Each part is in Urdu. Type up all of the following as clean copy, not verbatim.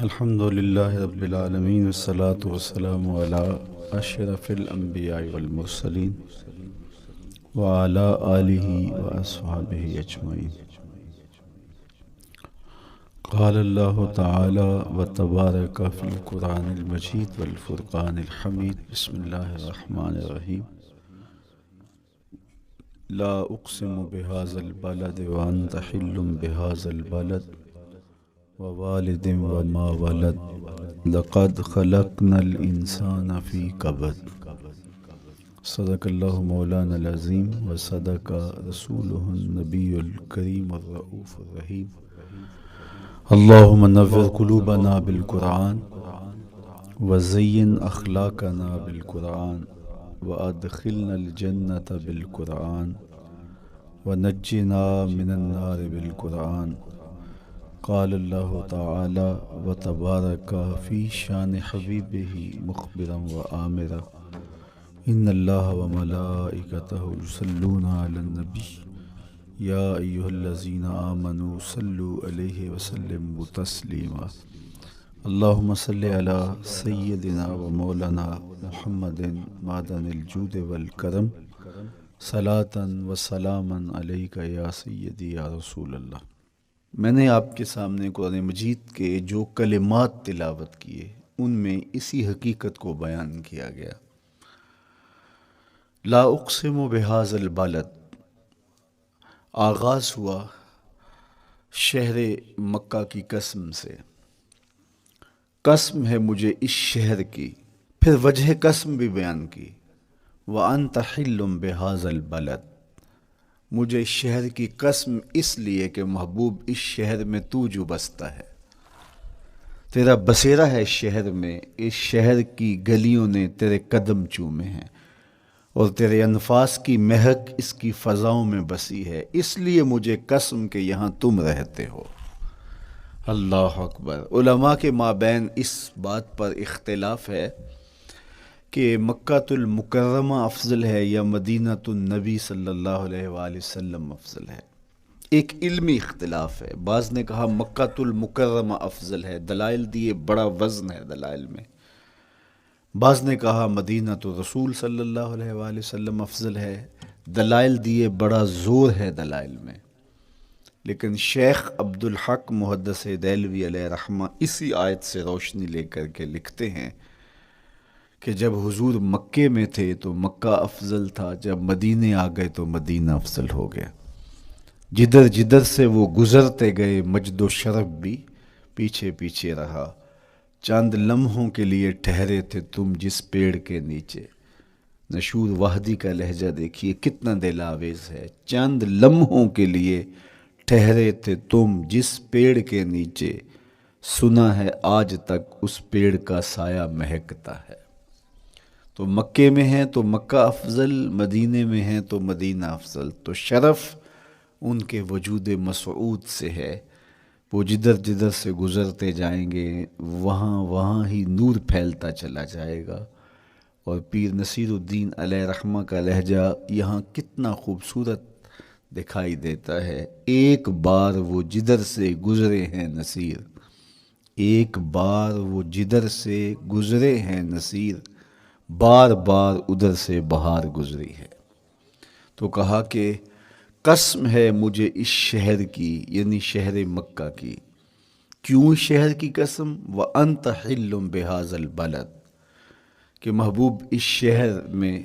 الحمد لله رب العالمين والصلاة والسلام على أشرف الأنبياء والمرسلين وعلى آله وأصحابه أجمعين. قال الله تعالى وتبارك في القرآن المجيد والفرقان الحميد. بسم الله الرحمن الرحيم. لا أقسم بهذا البلد وأنت حل بهذا البلد ووالد وما ولد لقد خلقنا الإنسان في كبد. صدق الله مولانا العظيم وصدق رسوله النبي الكريم الرؤوف الرحيم. اللهم نور قلوبنا بالقرآن وزين أخلاقنا بالقرآن وأدخلنا الجنة بالقرآن ونجنا من النار بالقرآن. قال الله تعالى وتبارك في شان حبيبه مخبرا وآمرا إن الله وملائكته يصلون على النبي يا أيها الذين آمنوا صلوا عليه وسلموا تسليما. اللهم صل على سيدنا ومولانا محمد معدن الجود والكرم صلاة وسلاما عليك يا سيدي يا رسول اللہ. میں نے آپ کے سامنے قرآن مجید کے جو کلمات تلاوت کیے ان میں اسی حقیقت کو بیان کیا گیا. لا اقسم بہذا البلد، آغاز ہوا شہر مکہ کی قسم سے. قسم ہے مجھے اس شہر کی، پھر وجہ قسم بھی بیان کی. وَأَنْتَ حِلٌّ بِهَذَا الْبَلَدِ، مجھے اس شہر کی قسم اس لیے کہ محبوب اس شہر میں تو جو بستا ہے، تیرا بسیرا ہے اس شہر میں، اس شہر کی گلیوں نے تیرے قدم چومے ہیں اور تیرے انفاس کی مہک اس کی فضاؤں میں بسی ہے، اس لیے مجھے قسم کہ یہاں تم رہتے ہو. اللہ اکبر. علماء کے مابین اس بات پر اختلاف ہے کہ مکۃ المکرمہ افضل ہے یا مدینۃ النبی صلی اللہ علیہ وآلہ وسلم افضل ہے. ایک علمی اختلاف ہے. بعض نے کہا مکۃ المکرمہ افضل ہے، دلائل دیے، بڑا وزن ہے دلائل میں. بعض نے کہا مدینۃ الرسول صلی اللہ علیہ وآلہ وسلم افضل ہے، دلائل دیے، بڑا زور ہے دلائل میں. لیکن شیخ عبدالحق محدث دہلوی علیہ رحمہ اسی آیت سے روشنی لے کر کے لکھتے ہیں کہ جب حضور مکے میں تھے تو مکہ افضل تھا، جب مدینے آ گئے تو مدینہ افضل ہو گیا. جدھر جدھر سے وہ گزرتے گئے مجد و شرف بھی پیچھے پیچھے رہا. چند لمحوں کے لیے ٹھہرے تھے تم جس پیڑ کے نیچے. نشور وحدی کا لہجہ دیکھیے کتنا دل آویز ہے. چند لمحوں کے لیے ٹھہرے تھے تم جس پیڑ کے نیچے، سنا ہے آج تک اس پیڑ کا سایہ مہکتا ہے. تو مکے میں ہیں تو مکہ افضل، مدینے میں ہیں تو مدینہ افضل. تو شرف ان کے وجود مسعود سے ہے. وہ جدھر جدھر سے گزرتے جائیں گے وہاں وہاں ہی نور پھیلتا چلا جائے گا. اور پیر نصیر الدین علیہ رحمہ کا لہجہ یہاں کتنا خوبصورت دکھائی دیتا ہے. ایک بار وہ جدھر سے گزرے ہیں نصیر، ایک بار وہ جدھر سے گزرے ہیں نصیر، بار بار ادھر سے بہار گزری ہے. تو کہا کہ قسم ہے مجھے اس شہر کی، یعنی شہر مکہ کی. کیوں شہر کی قسم؟ وَأَنْتَ حِلٌّ بِهَذَا الْبَلَدِ، کہ محبوب اس شہر میں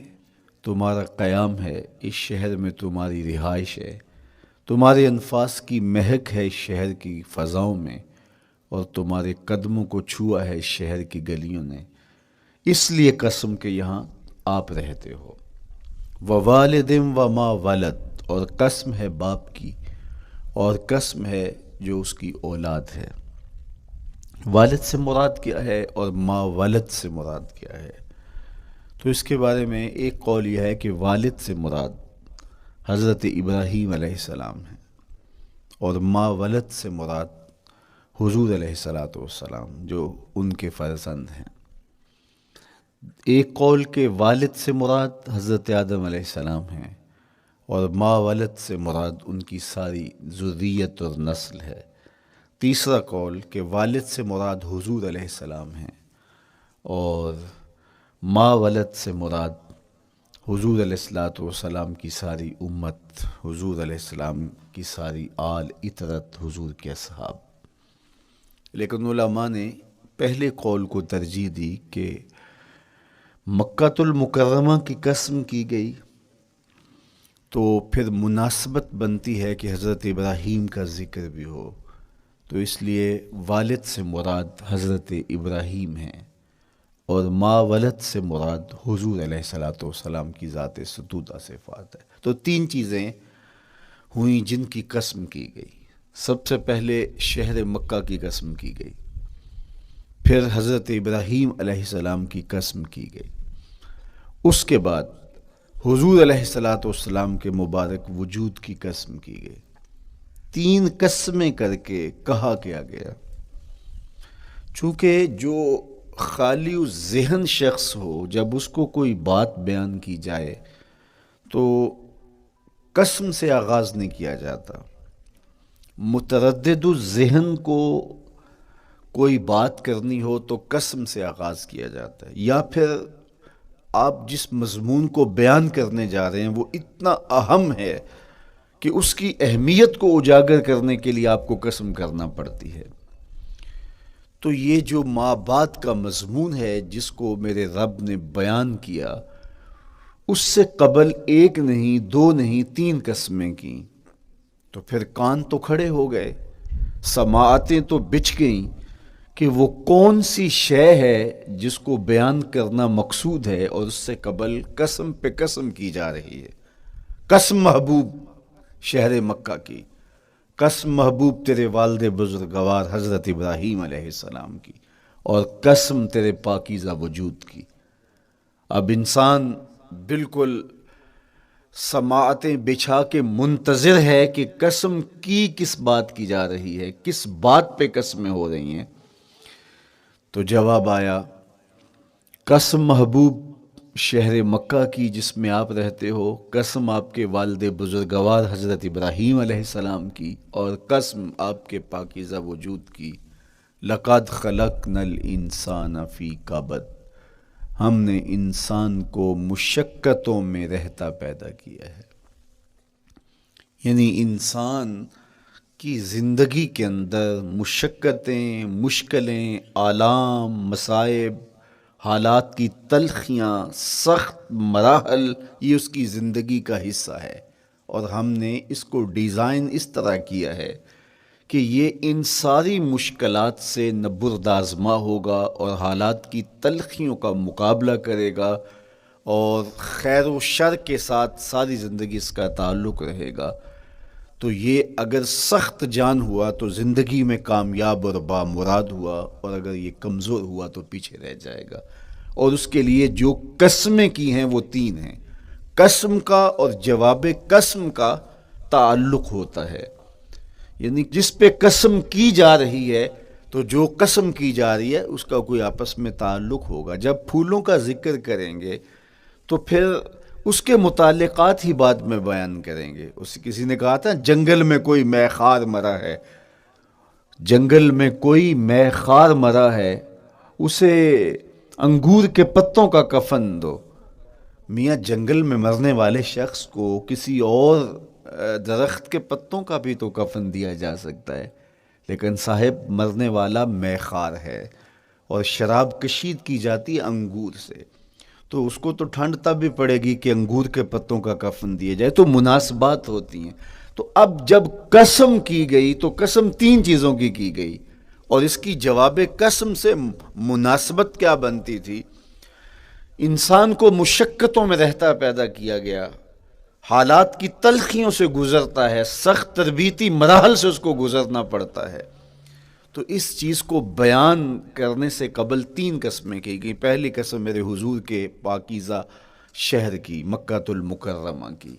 تمہارا قیام ہے، اس شہر میں تمہاری رہائش ہے، تمہارے انفاس کی مہک ہے اس شہر کی فضاؤں میں، اور تمہارے قدموں کو چھوا ہے اس شہر کی گلیوں نے، اس لیے قسم کہ یہاں آپ رہتے ہو. وَوَالِدٍ وَمَا وَلَدٍ، اور قسم ہے باپ کی، اور قسم ہے جو اس کی اولاد ہے. والد سے مراد کیا ہے اور ما ولد سے مراد کیا ہے؟ تو اس کے بارے میں ایک قول یہ ہے کہ والد سے مراد حضرت ابراہیم علیہ السلام ہے، اور ما ولد سے مراد حضور علیہ السلام جو ان کے فرزند ہیں. ایک قول کے والد سے مراد حضرت آدم علیہ السلام ہیں، اور ما ولد سے مراد ان کی ساری ذریت اور نسل ہے. تیسرا قول کہ والد سے مراد حضور علیہ السلام ہیں، اور ما ولد سے مراد حضور علیہ الصلاۃ والسلام کی ساری امت، حضور علیہ السلام کی ساری آل اطرت، حضور کے اصحاب۔ لیکن علماء نے پہلے قول کو ترجیح دی کہ مکۃ المکرمہ کی قسم کی گئی تو پھر مناسبت بنتی ہے کہ حضرت ابراہیم کا ذکر بھی ہو، تو اس لیے والد سے مراد حضرت ابراہیم ہیں، اور ما ولد سے مراد حضور علیہ الصلاۃ والسلام کی ذات ستودہ صفات ہے۔ تو تین چیزیں ہوئیں جن کی قسم کی گئی۔ سب سے پہلے شہر مکہ کی قسم کی گئی، پھر حضرت ابراہیم علیہ السلام کی قسم کی گئی، اس کے بعد حضور علیہ الصلاۃ والسلام کے مبارک وجود کی قسم کی گئی۔ تین قسمیں کر کے کہا کیا گیا، چونکہ جو خالی و ذہن شخص ہو، جب اس کو کوئی بات بیان کی جائے تو قسم سے آغاز نہیں کیا جاتا۔ متردد الذہن کو کوئی بات کرنی ہو تو قسم سے آغاز کیا جاتا ہے، یا پھر آپ جس مضمون کو بیان کرنے جا رہے ہیں وہ اتنا اہم ہے کہ اس کی اہمیت کو اجاگر کرنے کے لیے آپ کو قسم کرنا پڑتی ہے۔ تو یہ جو ماں بعد کا مضمون ہے جس کو میرے رب نے بیان کیا، اس سے قبل ایک نہیں، دو نہیں، تین قسمیں کی، تو پھر کان تو کھڑے ہو گئے، سماعتیں تو بچھ گئیں کہ وہ کون سی شے ہے جس کو بیان کرنا مقصود ہے، اور اس سے قبل قسم پہ قسم کی جا رہی ہے۔ قسم محبوب شہر مکہ کی، قسم محبوب تیرے والد بزرگوار حضرت ابراہیم علیہ السلام کی، اور قسم تیرے پاکیزہ وجود کی۔ اب انسان بالکل سماعتیں بچھا کے منتظر ہے کہ قسم کی کس بات کی جا رہی ہے، کس بات پہ قسمیں ہو رہی ہیں۔ تو جواب آیا، قسم محبوب شہر مکہ کی جس میں آپ رہتے ہو، قسم آپ کے والد بزرگوار حضرت ابراہیم علیہ السلام کی، اور قسم آپ کے پاکیزہ وجود کی۔ لقد خلقنا الانسان فی کبد، ہم نے انسان کو مشقتوں میں رہتا پیدا کیا ہے۔ یعنی انسان کی زندگی کے اندر مشقتیں، مشکلیں، آلام، مصائب، حالات کی تلخیاں، سخت مراحل، یہ اس کی زندگی کا حصہ ہے، اور ہم نے اس کو ڈیزائن اس طرح کیا ہے کہ یہ ان ساری مشکلات سے نہ بردآزما ہوگا، اور حالات کی تلخیوں کا مقابلہ کرے گا، اور خیر و شر کے ساتھ ساری زندگی اس کا تعلق رہے گا۔ تو یہ اگر سخت جان ہوا تو زندگی میں کامیاب اور بامراد ہوا، اور اگر یہ کمزور ہوا تو پیچھے رہ جائے گا۔ اور اس کے لیے جو قسمیں کی ہیں وہ تین ہیں۔ قسم کا اور جواب قسم کا تعلق ہوتا ہے، یعنی جس پہ قسم کی جا رہی ہے تو جو قسم کی جا رہی ہے اس کا کوئی آپس میں تعلق ہوگا۔ جب پھولوں کا ذکر کریں گے تو پھر اس کے متعلقات ہی بعد میں بیان کریں گے۔ کسی نے کہا تھا جنگل میں کوئی مے خار مرا ہے، جنگل میں کوئی مے خار مرا ہے، اسے انگور کے پتوں کا کفن دو۔ میاں جنگل میں مرنے والے شخص کو کسی اور درخت کے پتوں کا بھی تو کفن دیا جا سکتا ہے، لیکن صاحب مرنے والا مے خار ہے، اور شراب کشید کی جاتی ہے انگور سے، تو اس کو تو ٹھنڈ تب بھی پڑے گی کہ انگور کے پتوں کا کفن دیا جائے۔ تو مناسبات ہوتی ہیں۔ تو اب جب قسم کی گئی تو قسم تین چیزوں کی گئی، اور اس کی جواب قسم سے مناسبت کیا بنتی تھی؟ انسان کو مشقتوں میں رہتا پیدا کیا گیا، حالات کی تلخیوں سے گزرتا ہے، سخت تربیتی مراحل سے اس کو گزرنا پڑتا ہے۔ تو اس چیز کو بیان کرنے سے قبل تین قسمیں کی گئی۔ پہلی قسم میرے حضور کے پاکیزہ شہر کی، مکۃ المکرمہ کی،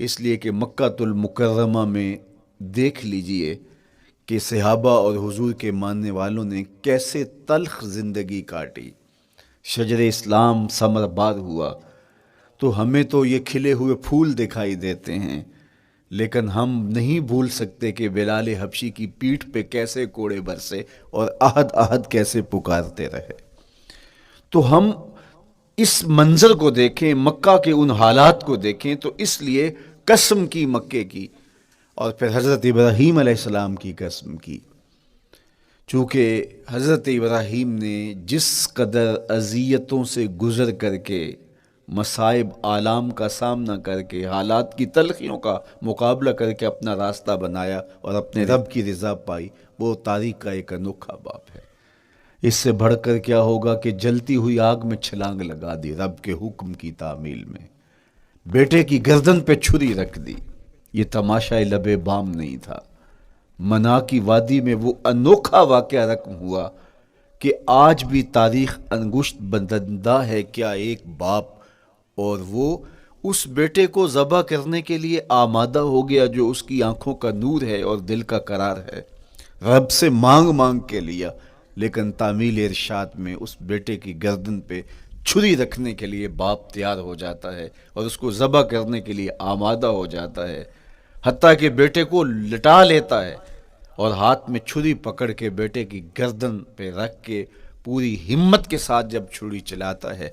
اس لیے کہ مکۃ المکرمہ میں دیکھ لیجئے کہ صحابہ اور حضور کے ماننے والوں نے کیسے تلخ زندگی کاٹی۔ شجر اسلام ثمر بار ہوا تو ہمیں تو یہ کھلے ہوئے پھول دکھائی دیتے ہیں، لیکن ہم نہیں بھول سکتے کہ بلال حبشی کی پیٹھ پہ کیسے کوڑے برسے اور احد احد کیسے پکارتے رہے۔ تو ہم اس منظر کو دیکھیں، مکہ کے ان حالات کو دیکھیں، تو اس لیے قسم کی مکے کی، اور پھر حضرت ابراہیم علیہ السلام کی قسم کی، چونکہ حضرت ابراہیم نے جس قدر اذیتوں سے گزر کر کے، مصائب آلام کا سامنا کر کے، حالات کی تلخیوں کا مقابلہ کر کے اپنا راستہ بنایا اور اپنے رب کی رضا پائی، وہ تاریخ کا ایک انوکھا باب ہے۔ اس سے بڑھ کر کیا ہوگا کہ جلتی ہوئی آگ میں چھلانگ لگا دی رب کے حکم کی تعمیل میں، بیٹے کی گردن پہ چھری رکھ دی۔ یہ تماشا لب بام نہیں تھا، منا کی وادی میں وہ انوکھا واقعہ رقم ہوا کہ آج بھی تاریخ انگشت بندندہ ہے کیا ایک باپ، اور وہ اس بیٹے کو ذبح کرنے کے لیے آمادہ ہو گیا جو اس کی آنکھوں کا نور ہے اور دل کا قرار ہے، رب سے مانگ مانگ کے لیا، لیکن تعمیل ارشاد میں اس بیٹے کی گردن پہ چھری رکھنے کے لیے باپ تیار ہو جاتا ہے اور اس کو ذبح کرنے کے لیے آمادہ ہو جاتا ہے، حتیٰ کہ بیٹے کو لٹا لیتا ہے اور ہاتھ میں چھری پکڑ کے بیٹے کی گردن پہ رکھ کے پوری ہمت کے ساتھ جب چھری چلاتا ہے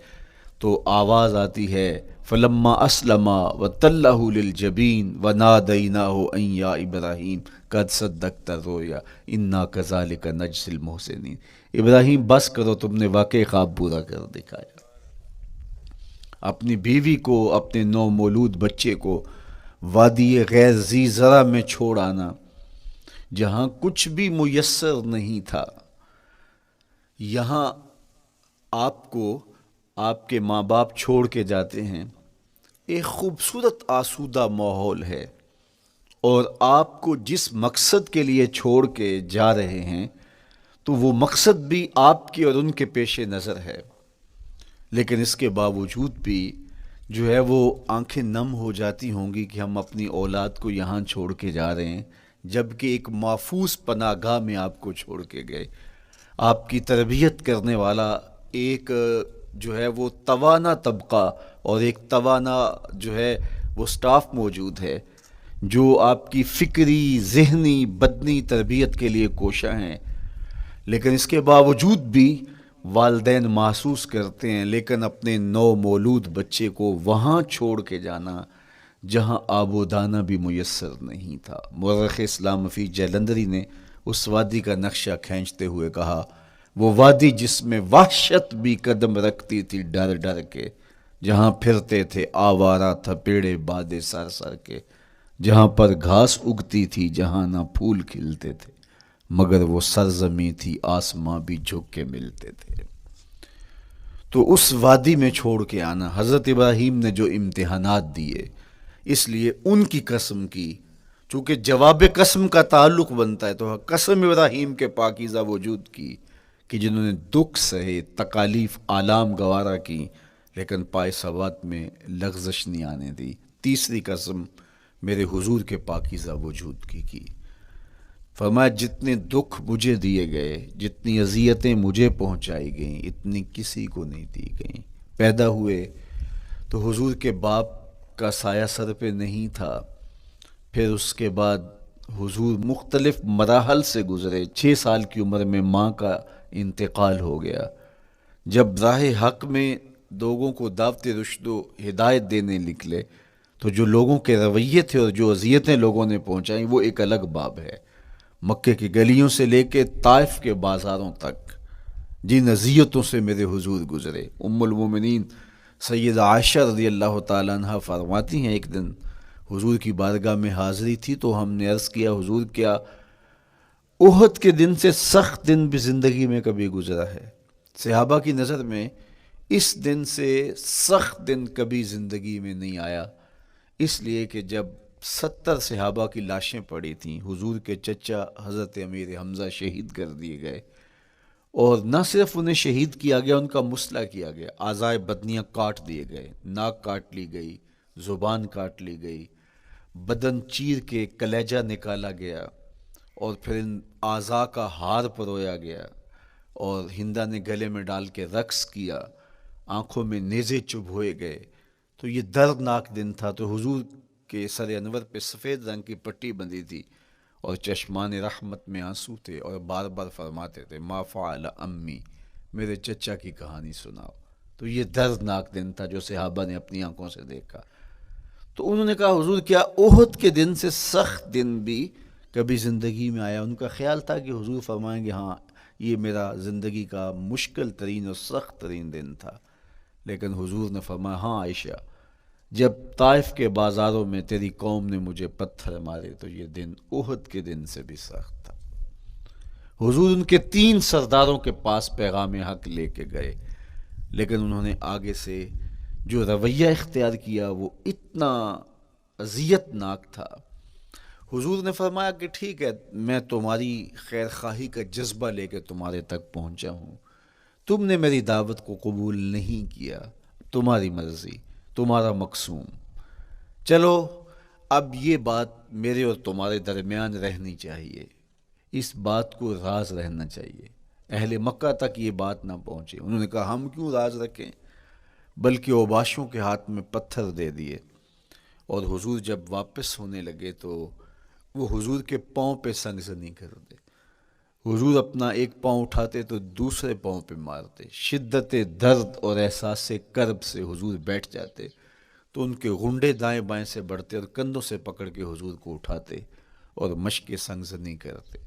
تو آواز آتی ہے فلما اسلما وتلہ للجبین ونادیناہ ان یا ابراہیم قد صدقت الرؤیا انا کذالک نجزی المحسنین۔ ابراہیم بس کرو، تم نے واقعی خواب پورا کر دکھایا۔ اپنی بیوی کو، اپنے نو مولود بچے کو وادی غیر ذی زرع میں چھوڑ آنا، جہاں کچھ بھی میسر نہیں تھا، یہاں آپ کو آپ کے ماں باپ چھوڑ کے جاتے ہیں، ایک خوبصورت آسودہ ماحول ہے، اور آپ کو جس مقصد کے لیے چھوڑ کے جا رہے ہیں تو وہ مقصد بھی آپ کی اور ان کے پیش نظر ہے، لیکن اس کے باوجود بھی جو ہے وہ آنکھیں نم ہو جاتی ہوں گی کہ ہم اپنی اولاد کو یہاں چھوڑ کے جا رہے ہیں، جبکہ ایک محفوظ پناہ گاہ میں آپ کو چھوڑ کے گئے، آپ کی تربیت کرنے والا ایک جو ہے وہ توانا طبقہ اور ایک توانا جو ہے وہ سٹاف موجود ہے جو آپ کی فکری، ذہنی، بدنی تربیت کے لیے کوشاں ہیں، لیکن اس کے باوجود بھی والدین محسوس کرتے ہیں، لیکن اپنے نو مولود بچے کو وہاں چھوڑ کے جانا جہاں آب و دانہ بھی میسر نہیں تھا۔ مورخ اسلام فی جلندری نے اس وادی کا نقشہ کھینچتے ہوئے کہا، وہ وادی جس میں وحشت بھی قدم رکھتی تھی ڈر ڈر کے، جہاں پھرتے تھے آوارہ تھپیڑے بادے سر سر کے، جہاں پر گھاس اگتی تھی، جہاں نہ پھول کھلتے تھے، مگر وہ سرزمیں تھی آسماں بھی جھک کے ملتے تھے۔ تو اس وادی میں چھوڑ کے آنا، حضرت ابراہیم نے جو امتحانات دیے، اس لیے ان کی قسم کی، چونکہ جواب قسم کا تعلق بنتا ہے، تو قسم ابراہیم کے پاکیزہ وجود کی کہ جنہوں نے دکھ سہے، تکالیف آلام گوارا کی، لیکن پائے ثبات میں لغزش نہیں آنے دی۔ تیسری قسم میرے حضور کے پاکیزہ وجود کی فرمایا جتنے دکھ مجھے دیے گئے، جتنی اذیتیں مجھے پہنچائی گئیں، اتنی کسی کو نہیں دی گئیں۔ پیدا ہوئے تو حضور کے باپ کا سایہ سر پہ نہیں تھا، پھر اس کے بعد حضور مختلف مراحل سے گزرے، 6 سال کی عمر میں ماں کا انتقال ہو گیا۔ جب راہ حق میں لوگوں کو دعوت رشد و ہدایت دینے نکلے تو جو لوگوں کے رویے تھے اور جو اذیتیں لوگوں نے پہنچائیں وہ ایک الگ باب ہے۔ مکے کی گلیوں سے لے کے طائف کے بازاروں تک جن اذیتوں سے میرے حضور گزرے، ام المومنین سیدہ عائشہ رضی اللہ تعالیٰ عنہ فرماتی ہیں ایک دن حضور کی بارگاہ میں حاضری تھی تو ہم نے عرض کیا حضور کیا احد کے دن سے سخت دن بھی زندگی میں کبھی گزرا ہے؟ صحابہ کی نظر میں اس دن سے سخت دن کبھی زندگی میں نہیں آیا، اس لیے کہ جب 70 صحابہ کی لاشیں پڑی تھیں، حضور کے چچا حضرت امیر حمزہ شہید کر دیے گئے، اور نہ صرف انہیں شہید کیا گیا، ان کا مسئلہ کیا گیا، اعضائے بدنیاں کاٹ دیے گئے، ناک کاٹ لی گئی، زبان کاٹ لی گئی، بدن چیر کے کلیجہ نکالا گیا، اور پھر ان اعضاء کا ہار پرویا گیا، اور ہندا نے گلے میں ڈال کے رقص کیا، آنکھوں میں نیزے چبھوئے گئے۔ تو یہ دردناک دن تھا، تو حضور کے سر انور پہ سفید رنگ کی پٹی بندھی تھی اور چشمان رحمت میں آنسو تھے، اور بار بار فرماتے تھے ما فعل امی، میرے چچا کی کہانی سناؤ۔ تو یہ دردناک دن تھا جو صحابہ نے اپنی آنکھوں سے دیکھا۔ تو انہوں نے کہا حضور کیا احد کے دن سے سخت دن بھی کبھی زندگی میں آیا؟ ان کا خیال تھا کہ حضور فرمائیں گے ہاں یہ میرا زندگی کا مشکل ترین اور سخت ترین دن تھا، لیکن حضور نے فرمایا ہاں عائشہ، جب طائف کے بازاروں میں تیری قوم نے مجھے پتھر مارے تو یہ دن احد کے دن سے بھی سخت تھا۔ حضور ان کے 3 سرداروں کے پاس پیغام حق لے کے گئے، لیکن انہوں نے آگے سے جو رویہ اختیار کیا وہ اتنا اذیت ناک تھا۔ حضور نے فرمایا کہ ٹھیک ہے، میں تمہاری خیر خواہی کا جذبہ لے کے تمہارے تک پہنچا ہوں، تم نے میری دعوت کو قبول نہیں کیا، تمہاری مرضی، تمہارا مقسوم، چلو اب یہ بات میرے اور تمہارے درمیان رہنی چاہیے، اس بات کو راز رہنا چاہیے، اہل مکہ تک یہ بات نہ پہنچے۔ انہوں نے کہا ہم کیوں راز رکھیں، بلکہ اوباشوں کے ہاتھ میں پتھر دے دیے، اور حضور جب واپس ہونے لگے تو وہ حضور کے پاؤں پہ سنگزنی کرتے، حضور اپنا ایک پاؤں اٹھاتے تو دوسرے پاؤں پہ مارتے، شدت درد اور احساس کرب سے حضور بیٹھ جاتے تو ان کے غنڈے دائیں بائیں سے بڑھتے اور کندھوں سے پکڑ کے حضور کو اٹھاتے اور مشق سنگزنی کرتے،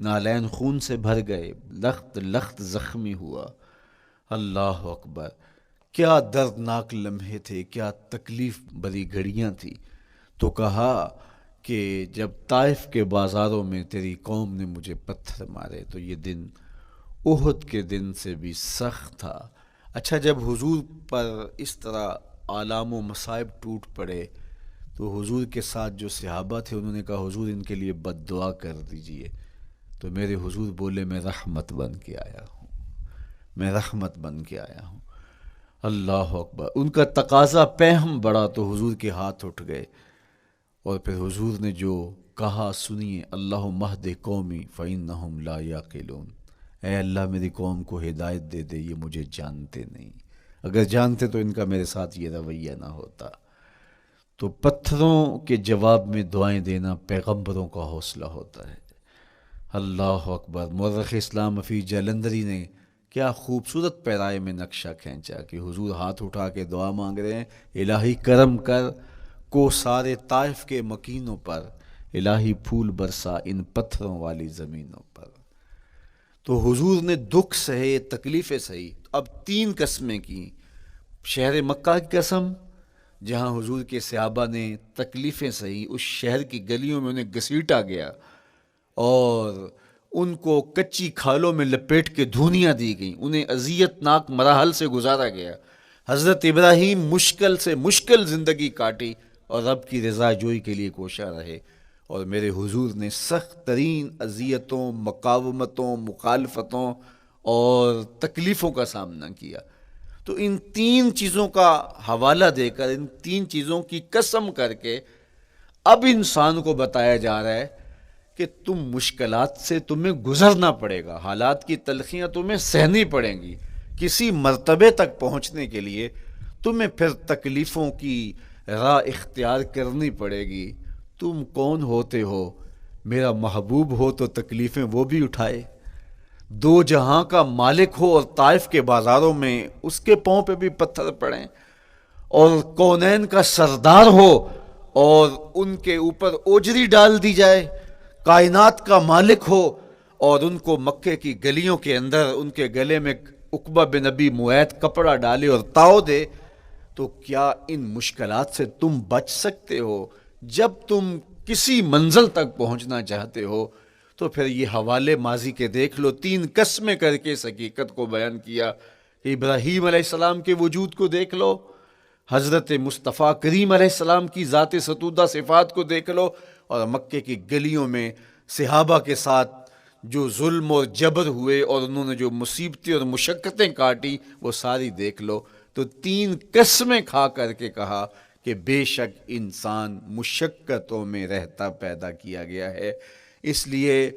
نالین خون سے بھر گئے، لخت لخت زخمی ہوا۔ اللہ اکبر، کیا دردناک لمحے تھے، کیا تکلیف بھری گھڑیاں تھی۔ تو کہا کہ جب طائف کے بازاروں میں تیری قوم نے مجھے پتھر مارے تو یہ دن احد کے دن سے بھی سخت تھا۔ اچھا، جب حضور پر اس طرح آلام و مصائب ٹوٹ پڑے تو حضور کے ساتھ جو صحابہ تھے انہوں نے کہا حضور ان کے لیے بد دعا کر دیجئے، تو میرے حضور بولے میں رحمت بن کے آیا ہوں، میں رحمت بن کے آیا ہوں۔ اللہ اکبر، ان کا تقاضا پیہم بڑا تو حضور کے ہاتھ اٹھ گئے، اور پھر حضور نے جو کہا سنیے، اللہم اہد قومی فإنہم لا یعقلون، اے اللہ میری قوم کو ہدایت دے دے، یہ مجھے جانتے نہیں، اگر جانتے تو ان کا میرے ساتھ یہ رویہ نہ ہوتا۔ تو پتھروں کے جواب میں دعائیں دینا پیغمبروں کا حوصلہ ہوتا ہے۔ اللہ اکبر، مورخ اسلام حفیظ جلندری نے کیا خوبصورت پیرائے میں نقشہ کھینچا کہ حضور ہاتھ اٹھا کے دعا مانگ رہے ہیں، الہی کرم کر کو سارے طائف کے مکینوں پر، الہی پھول برسا ان پتھروں والی زمینوں پر۔ تو حضور نے دکھ سہے، تکلیفیں سہی، اب 3 قسمیں کی، شہر مکہ کی قسم جہاں حضور کے صحابہ نے تکلیفیں سہی، اس شہر کی گلیوں میں انہیں گھسیٹا گیا اور ان کو کچی کھالوں میں لپیٹ کے دھونیاں دی گئیں، انہیں اذیت ناک مراحل سے گزارا گیا۔ حضرت ابراہیم مشکل سے مشکل زندگی کاٹی اور رب کی رضا جوئی کے لیے کوشاں رہے، اور میرے حضور نے سخت ترین اذیتوں، مقاومتوں، مخالفتوں اور تکلیفوں کا سامنا کیا۔ تو ان 3 چیزوں کا حوالہ دے کر، ان 3 چیزوں کی قسم کر کے اب انسان کو بتایا جا رہا ہے کہ تم مشکلات سے تمہیں گزرنا پڑے گا، حالات کی تلخیاں تمہیں سہنی پڑیں گی، کسی مرتبے تک پہنچنے کے لیے تمہیں پھر تکلیفوں کی راہ اختیار کرنی پڑے گی۔ تم کون ہوتے ہو؟ میرا محبوب ہو تو تکلیفیں وہ بھی اٹھائے، 2 جہاں کا مالک ہو اور طائف کے بازاروں میں اس کے پاؤں پہ بھی پتھر پڑیں، اور کونین کا سردار ہو اور ان کے اوپر اوجری ڈال دی جائے، کائنات کا مالک ہو اور ان کو مکے کی گلیوں کے اندر ان کے گلے میں عقبہ بن ابی معیط کپڑا ڈالے اور تاؤ دے، تو کیا ان مشکلات سے تم بچ سکتے ہو؟ جب تم کسی منزل تک پہنچنا چاہتے ہو تو پھر یہ حوالے ماضی کے دیکھ لو، 3 قسمیں کر کے اس حقیقت کو بیان کیا کہ ابراہیم علیہ السلام کے وجود کو دیکھ لو، حضرت مصطفیٰ کریم علیہ السلام کی ذات ستودہ صفات کو دیکھ لو، اور مکے کی گلیوں میں صحابہ کے ساتھ جو ظلم اور جبر ہوئے اور انہوں نے جو مصیبتیں اور مشقتیں کاٹی وہ ساری دیکھ لو۔ تو 3 قسمیں کھا کر کے کہا کہ بے شک انسان مشقتوں میں رہتا پیدا کیا گیا ہے، اس لیے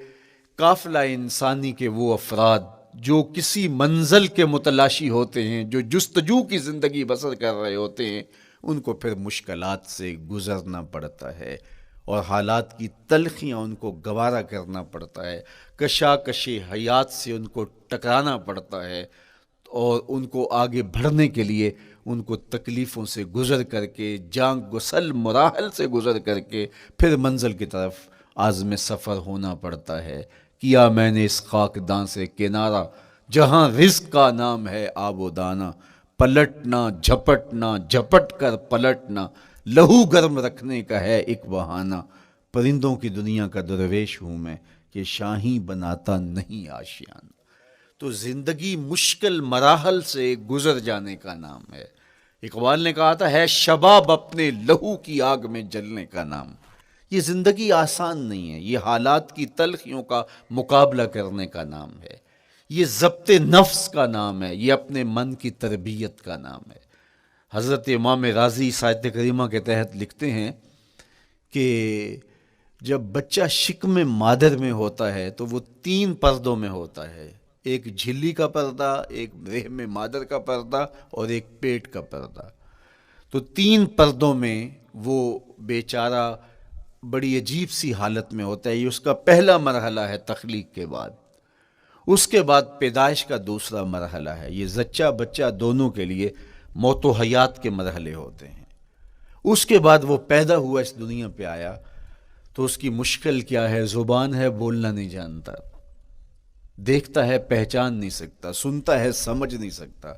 قافلہ انسانی کے وہ افراد جو کسی منزل کے متلاشی ہوتے ہیں، جو جستجو کی زندگی بسر کر رہے ہوتے ہیں، ان کو پھر مشکلات سے گزرنا پڑتا ہے اور حالات کی تلخیاں ان کو گوارا کرنا پڑتا ہے، کشاکش حیات سے ان کو ٹکرانا پڑتا ہے، اور ان کو آگے بڑھنے کے لیے ان کو تکلیفوں سے گزر کر کے، جان گسل مراحل سے گزر کر کے پھر منزل کی طرف عازم سفر ہونا پڑتا ہے۔ کیا میں نے اس خاک داں سے کنارہ، جہاں رزق کا نام ہے آب و دانہ، پلٹنا جھپٹنا جھپٹ کر پلٹنا، لہو گرم رکھنے کا ہے ایک بہانہ، پرندوں کی دنیا کا درویش ہوں میں کہ شاہی بناتا نہیں آشیانہ۔ تو زندگی مشکل مراحل سے گزر جانے کا نام ہے۔ اقبال نے کہا تھا ہے شباب اپنے لہو کی آگ میں جلنے کا نام۔ یہ زندگی آسان نہیں ہے، یہ حالات کی تلخیوں کا مقابلہ کرنے کا نام ہے، یہ ضبط نفس کا نام ہے، یہ اپنے من کی تربیت کا نام ہے۔ حضرت امام راضی اس آیت کریمہ کے تحت لکھتے ہیں کہ جب بچہ شکم مادر میں ہوتا ہے تو وہ 3 پردوں میں ہوتا ہے، ایک جھلی کا پردہ، ایک رحم مادر کا پردہ اور ایک پیٹ کا پردہ۔ تو 3 پردوں میں وہ بیچارہ بڑی عجیب سی حالت میں ہوتا ہے۔ یہ اس کا پہلا مرحلہ ہے تخلیق کے بعد۔ اس کے بعد پیدائش کا دوسرا مرحلہ ہے۔ یہ زچہ بچہ دونوں کے لیے موت و حیات کے مرحلے ہوتے ہیں۔ اس کے بعد وہ پیدا ہوا، اس دنیا پہ آیا، تو اس کی مشکل کیا ہے؟ زبان ہے، بولنا نہیں جانتا، دیکھتا ہے پہچان نہیں سکتا، سنتا ہے سمجھ نہیں سکتا،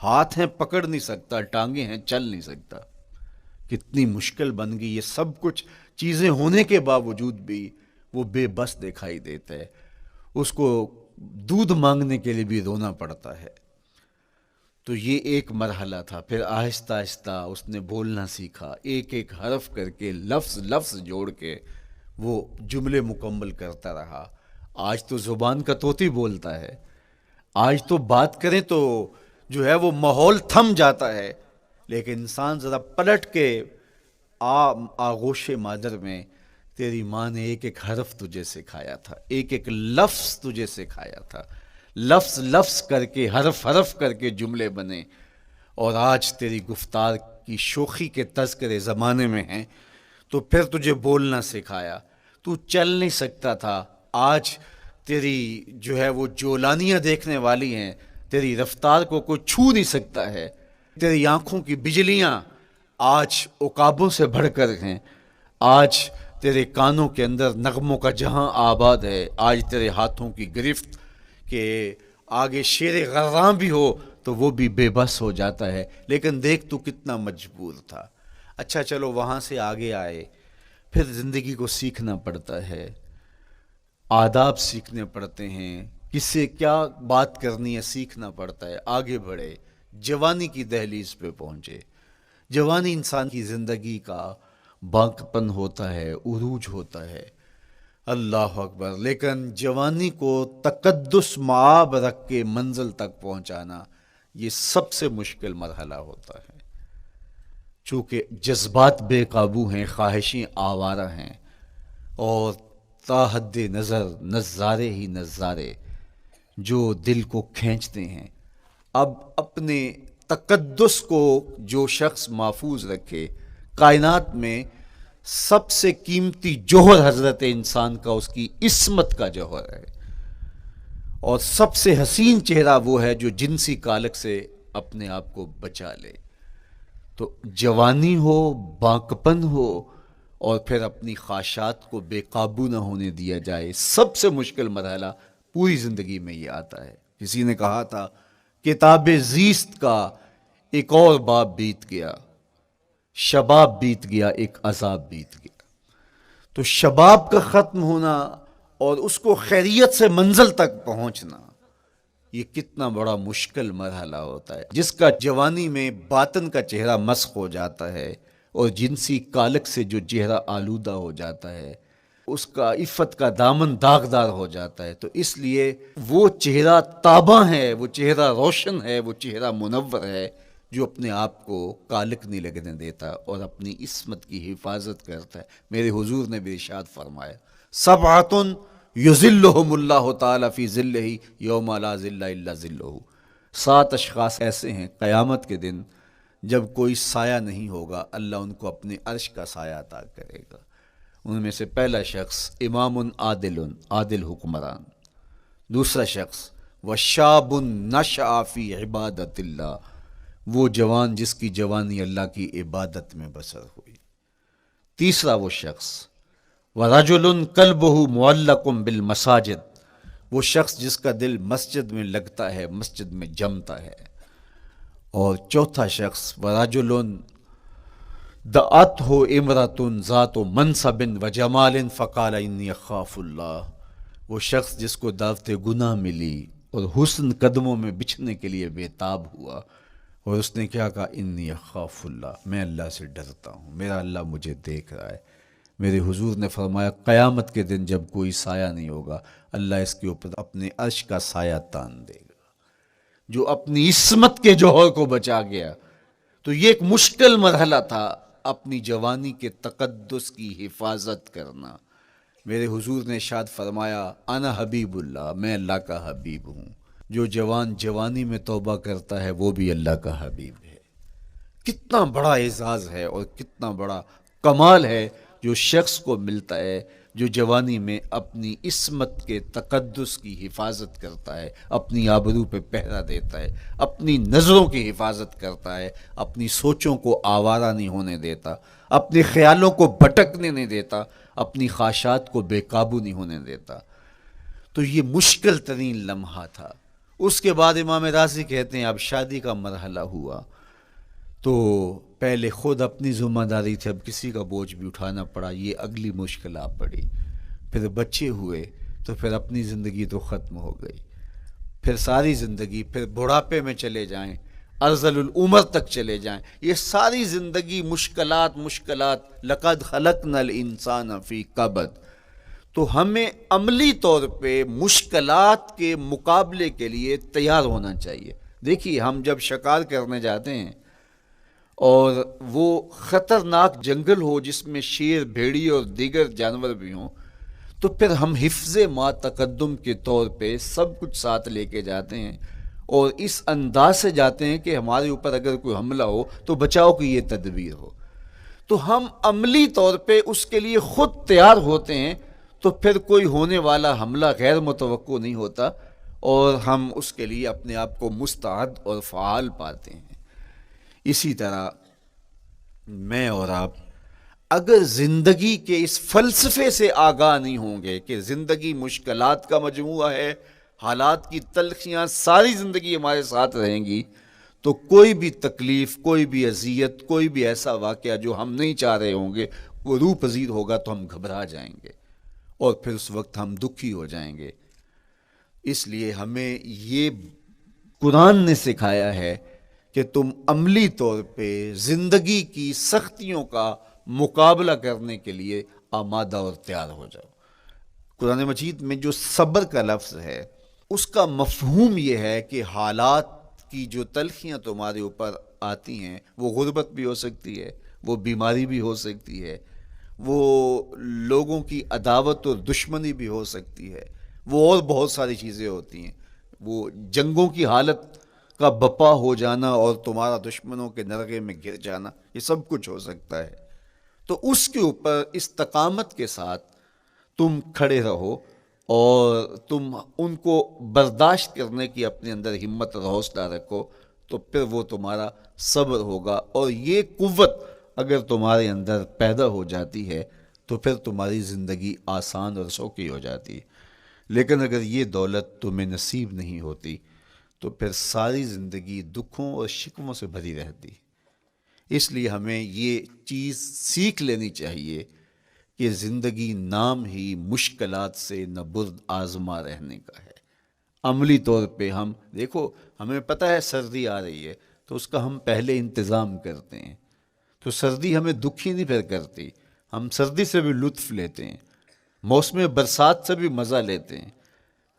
ہاتھ ہیں پکڑ نہیں سکتا، ٹانگیں ہیں چل نہیں سکتا۔ کتنی مشکل بن گئی، یہ سب کچھ چیزیں ہونے کے باوجود بھی وہ بے بس دکھائی دیتا ہے۔ اس کو دودھ مانگنے کے لیے بھی رونا پڑتا ہے۔ تو یہ ایک مرحلہ تھا۔ پھر آہستہ آہستہ اس نے بولنا سیکھا، ایک ایک حرف کر کے، لفظ لفظ جوڑ کے وہ جملے مکمل کرتا رہا۔ آج تو زبان کا طوطی بولتا ہے، آج تو بات کریں تو جو ہے وہ ماحول تھم جاتا ہے، لیکن انسان ذرا پلٹ کے آغوش مادر میں تیری ماں نے ایک ایک حرف تجھے سکھایا تھا، ایک ایک لفظ تجھے سکھایا تھا، لفظ لفظ کر کے، حرف حرف کر کے جملے بنے، اور آج تیری گفتار کی شوخی کے تذکرے زمانے میں ہیں، تو پھر تجھے بولنا سکھایا۔ تو چل نہیں سکتا تھا، آج تیری جو ہے وہ جولانیاں دیکھنے والی ہیں، تیری رفتار کو کوئی چھو نہیں سکتا ہے، تیری آنکھوں کی بجلیاں آج عقابوں سے بڑھ کر ہیں، آج تیرے کانوں کے اندر نغموں کا جہاں آباد ہے، آج تیرے ہاتھوں کی گرفت کہ آگے شیر غراں بھی ہو تو وہ بھی بے بس ہو جاتا ہے، لیکن دیکھ تو کتنا مجبور تھا۔ اچھا چلو وہاں سے آگے آئے، پھر زندگی کو سیکھنا پڑتا ہے، آداب سیکھنے پڑتے ہیں، کس سے کیا بات کرنی ہے سیکھنا پڑتا ہے، آگے بڑھے، جوانی کی دہلیز پہ پہنچے۔ جوانی انسان کی زندگی کا باقپن ہوتا ہے، عروج ہوتا ہے، اللہ اکبر، لیکن جوانی کو تقدس معاب رکھ کے منزل تک پہنچانا یہ سب سے مشکل مرحلہ ہوتا ہے، چونکہ جذبات بے قابو ہیں، خواہشیں آوارہ ہیں، اور تا حد نظر نظارے ہی نظارے جو دل کو کھینچتے ہیں۔ اب اپنے تقدس کو جو شخص محفوظ رکھے، کائنات میں سب سے قیمتی جوہر حضرت انسان کا اس کی عصمت کا جوہر ہے، اور سب سے حسین چہرہ وہ ہے جو جنسی کالک سے اپنے آپ کو بچا لے۔ تو جوانی ہو، باقپن ہو، اور پھر اپنی خواہشات کو بے قابو نہ ہونے دیا جائے، سب سے مشکل مرحلہ پوری زندگی میں یہ آتا ہے۔ کسی نے کہا تھا کتاب زیست کا ایک اور باب بیت گیا، شباب بیت گیا، ایک عذاب بیت گیا۔ تو شباب کا ختم ہونا اور اس کو خیریت سے منزل تک پہنچنا، یہ کتنا بڑا مشکل مرحلہ ہوتا ہے، جس کا جوانی میں باطن کا چہرہ مسخ ہو جاتا ہے اور جنسی کالک سے جو چہرہ آلودہ ہو جاتا ہے، اس کا عفت کا دامن داغدار ہو جاتا ہے۔ تو اس لیے وہ چہرہ تاباں ہے، وہ چہرہ روشن ہے، وہ چہرہ منور ہے جو اپنے آپ کو کالک نہیں لگنے دیتا اور اپنی عصمت کی حفاظت کرتا ہے۔ میرے حضور نے بھی ارشاد فرمایا سبعۃ یظلھم اللہ تعالی فی ظلہ یوم لا ظل الا ظلہ، 7 اشخاص ایسے ہیں قیامت کے دن جب کوئی سایہ نہیں ہوگا اللہ ان کو اپنے عرش کا سایہ عطا کرے گا۔ ان میں سے پہلا شخص امام عادل، عادل حکمران۔ دوسرا شخص وشاب نشأ فی عبادت اللہ، وہ جوان جس کی جوانی اللہ کی عبادت میں بسر ہوئی۔ تیسرا وہ شخص وَرَجُلٌ قَلْبُهُ مُعَلَّقٌ بِالْمَسَاجِدِ، وہ شخص جس کا دل مسجد میں لگتا ہے، مسجد میں جمتا ہے۔ اور چوتھا شخص وَرَجُلٌ دَعَتْهُ امْرَأَةٌ ذَاتُ مَنْصَبٍ وَجَمَالٍ فَقَالَ إِنِّي أَخَافُ اللَّهَ، وہ شخص جس کو دعوت گناہ ملی اور حسن قدموں میں بچھنے کے لیے بےتاب ہوا، اور اس نے کیا کہا، انی اخاف اللہ، میں اللہ سے ڈرتا ہوں، میرا اللہ مجھے دیکھ رہا ہے۔ میرے حضور نے فرمایا قیامت کے دن جب کوئی سایہ نہیں ہوگا، اللہ اس کے اوپر اپنے عرش کا سایہ تان دے گا۔ جو اپنی عصمت کے جوہر کو بچا گیا، تو یہ ایک مشکل مرحلہ تھا، اپنی جوانی کے تقدس کی حفاظت کرنا۔ میرے حضور نے ارشاد فرمایا انا حبیب اللہ، میں اللہ کا حبیب ہوں۔ جو جوان جوانی میں توبہ کرتا ہے وہ بھی اللہ کا حبیب ہے۔ کتنا بڑا اعزاز ہے اور کتنا بڑا کمال ہے جو شخص کو ملتا ہے جو جوانی میں اپنی عصمت کے تقدس کی حفاظت کرتا ہے، اپنی آبرو پہ پہرا دیتا ہے، اپنی نظروں کی حفاظت کرتا ہے، اپنی سوچوں کو آوارہ نہیں ہونے دیتا، اپنے خیالوں کو بھٹکنے نہیں دیتا، اپنی خواہشات کو بے قابو نہیں ہونے دیتا۔ تو یہ مشکل ترین لمحہ تھا۔ اس کے بعد امام راضی کہتے ہیں اب شادی کا مرحلہ ہوا، تو پہلے خود اپنی ذمہ داری تھی، اب کسی کا بوجھ بھی اٹھانا پڑا، یہ اگلی مشکل آ پڑی۔ پھر بچے ہوئے تو پھر اپنی زندگی تو ختم ہو گئی، پھر ساری زندگی، پھر بڑھاپے میں چلے جائیں، ارذل العمر تک چلے جائیں، یہ ساری زندگی مشکلات لقد خلقنا الانسان فی کبد۔ تو ہمیں عملی طور پہ مشکلات کے مقابلے کے لیے تیار ہونا چاہیے۔ دیکھیے ہم جب شکار کرنے جاتے ہیں اور وہ خطرناک جنگل ہو جس میں شیر، بھیڑی اور دیگر جانور بھی ہوں، تو پھر ہم حفظ ما تقدم کے طور پہ سب کچھ ساتھ لے کے جاتے ہیں اور اس انداز سے جاتے ہیں کہ ہمارے اوپر اگر کوئی حملہ ہو تو بچاؤ کی یہ تدبیر ہو۔ تو ہم عملی طور پہ اس کے لیے خود تیار ہوتے ہیں، تو پھر کوئی ہونے والا حملہ غیر متوقع نہیں ہوتا اور ہم اس کے لیے اپنے آپ کو مستعد اور فعال پاتے ہیں۔ اسی طرح میں اور آپ اگر زندگی کے اس فلسفے سے آگاہ نہیں ہوں گے کہ زندگی مشکلات کا مجموعہ ہے، حالات کی تلخیاں ساری زندگی ہمارے ساتھ رہیں گی، تو کوئی بھی تکلیف، کوئی بھی اذیت، کوئی بھی ایسا واقعہ جو ہم نہیں چاہ رہے ہوں گے وہ روح پذیر ہوگا تو ہم گھبرا جائیں گے اور پھر اس وقت ہم دکھی ہو جائیں گے۔ اس لیے ہمیں یہ قرآن نے سکھایا ہے کہ تم عملی طور پہ زندگی کی سختیوں کا مقابلہ کرنے کے لیے آمادہ اور تیار ہو جاؤ۔ قرآن مجید میں جو صبر کا لفظ ہے اس کا مفہوم یہ ہے کہ حالات کی جو تلخیاں تمہارے اوپر آتی ہیں، وہ غربت بھی ہو سکتی ہے، وہ بیماری بھی ہو سکتی ہے، وہ لوگوں کی عداوت اور دشمنی بھی ہو سکتی ہے، وہ اور بہت ساری چیزیں ہوتی ہیں، وہ جنگوں کی حالت کا بپا ہو جانا اور تمہارا دشمنوں کے نرغے میں گر جانا، یہ سب کچھ ہو سکتا ہے۔ تو اس کے اوپر استقامت کے ساتھ تم کھڑے رہو اور تم ان کو برداشت کرنے کی اپنے اندر ہمت اور حوصلہ رکھو، تو پھر وہ تمہارا صبر ہوگا، اور یہ قوت اگر تمہارے اندر پیدا ہو جاتی ہے تو پھر تمہاری زندگی آسان اور سوکھی ہو جاتی ہے۔ لیکن اگر یہ دولت تمہیں نصیب نہیں ہوتی تو پھر ساری زندگی دکھوں اور شکووں سے بھری رہتی۔ اس لیے ہمیں یہ چیز سیکھ لینی چاہیے کہ زندگی نام ہی مشکلات سے نہ برد آزما رہنے کا ہے۔ عملی طور پہ ہم دیکھو، ہمیں پتہ ہے سردی آ رہی ہے تو اس کا ہم پہلے انتظام کرتے ہیں، تو سردی ہمیں دکھی نہیں پھر کرتی، ہم سردی سے بھی لطف لیتے ہیں، موسم برسات سے بھی مزہ لیتے ہیں،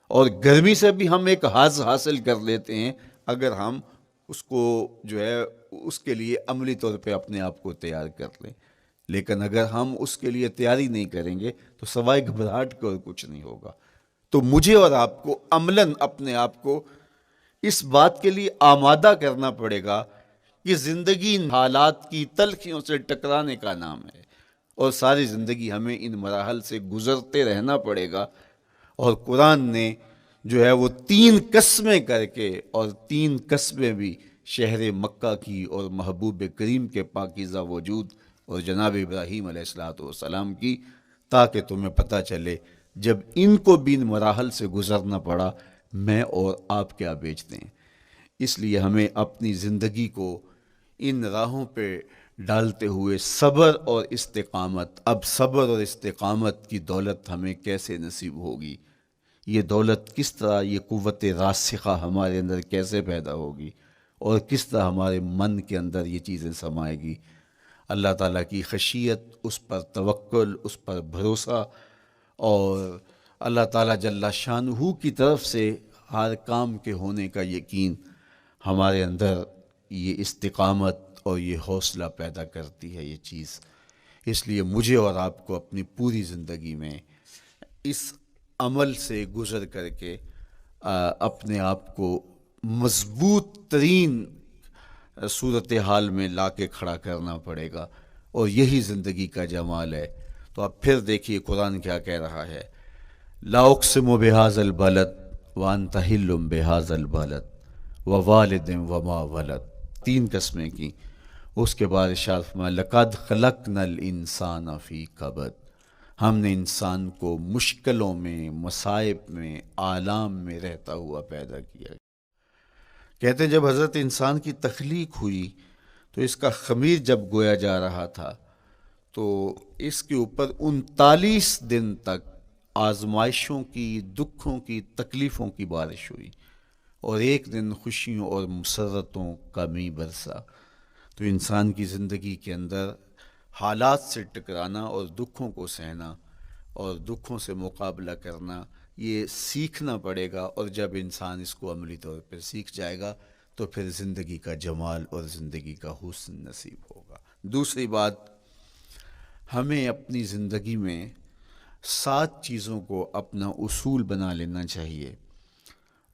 اور گرمی سے بھی ہم ایک حاص حاصل کر لیتے ہیں اگر ہم اس کو جو ہے اس کے لیے عملی طور پہ اپنے آپ کو تیار کر لیں۔ لیکن اگر ہم اس کے لیے تیاری نہیں کریں گے تو سوائے گھبراہٹ کے اور کچھ نہیں ہوگا۔ تو مجھے اور آپ کو عملاً اپنے آپ کو اس بات کے لیے آمادہ کرنا پڑے گا یہ زندگی ان حالات کی تلخیوں سے ٹکرانے کا نام ہے، اور ساری زندگی ہمیں ان مراحل سے گزرتے رہنا پڑے گا۔ اور قرآن نے جو ہے وہ 3 قسمیں کر کے، اور 3 قسمیں بھی شہر مکہ کی اور محبوب کریم کے پاکیزہ وجود اور جناب ابراہیم علیہ السلام کی، تاکہ تمہیں پتہ چلے جب ان کو بھی ان مراحل سے گزرنا پڑا، میں اور آپ کیا بیچتے ہیں۔ اس لیے ہمیں اپنی زندگی کو ان راہوں پہ ڈالتے ہوئے صبر اور استقامت، اب صبر اور استقامت کی دولت ہمیں کیسے نصیب ہوگی، یہ دولت کس طرح، یہ قوت راسخہ ہمارے اندر کیسے پیدا ہوگی، اور کس طرح ہمارے من کے اندر یہ چیزیں سمائے گی۔ اللہ تعالیٰ کی خشیت، اس پر توکل، اس پر بھروسہ، اور اللہ تعالیٰ جل شانہ کی طرف سے ہر کام کے ہونے کا یقین ہمارے اندر یہ استقامت اور یہ حوصلہ پیدا کرتی ہے یہ چیز۔ اس لیے مجھے اور آپ کو اپنی پوری زندگی میں اس عمل سے گزر کر کے اپنے آپ کو مضبوط ترین صورتحال میں لا کے کھڑا کرنا پڑے گا، اور یہی زندگی کا جمال ہے۔ تو اب پھر دیکھیے قرآن کیا کہہ رہا ہے، لا اقسم بہذا البلد وانت حل بہذا البلد ووالد وما ولد، 3 قسمیں کی۔ اس کے بعد ارشاد فرمایا لقد خلقنا الانسان فی کبد، ہم نے انسان کو مشکلوں میں، مصائب میں، آلام میں رہتا ہوا پیدا کیا۔ کہتے ہیں جب حضرت انسان کی تخلیق ہوئی تو اس کا خمیر جب گویا جا رہا تھا تو اس کے اوپر 39 دن تک آزمائشوں کی، دکھوں کی، تکلیفوں کی بارش ہوئی، اور 1 دن خوشیوں اور مسرتوں کا می برسا۔ تو انسان کی زندگی کے اندر حالات سے ٹکرانا اور دکھوں کو سہنا اور دکھوں سے مقابلہ کرنا، یہ سیکھنا پڑے گا، اور جب انسان اس کو عملی طور پر سیکھ جائے گا تو پھر زندگی کا جمال اور زندگی کا حسن نصیب ہوگا۔ دوسری بات، ہمیں اپنی زندگی میں 7 چیزوں کو اپنا اصول بنا لینا چاہیے،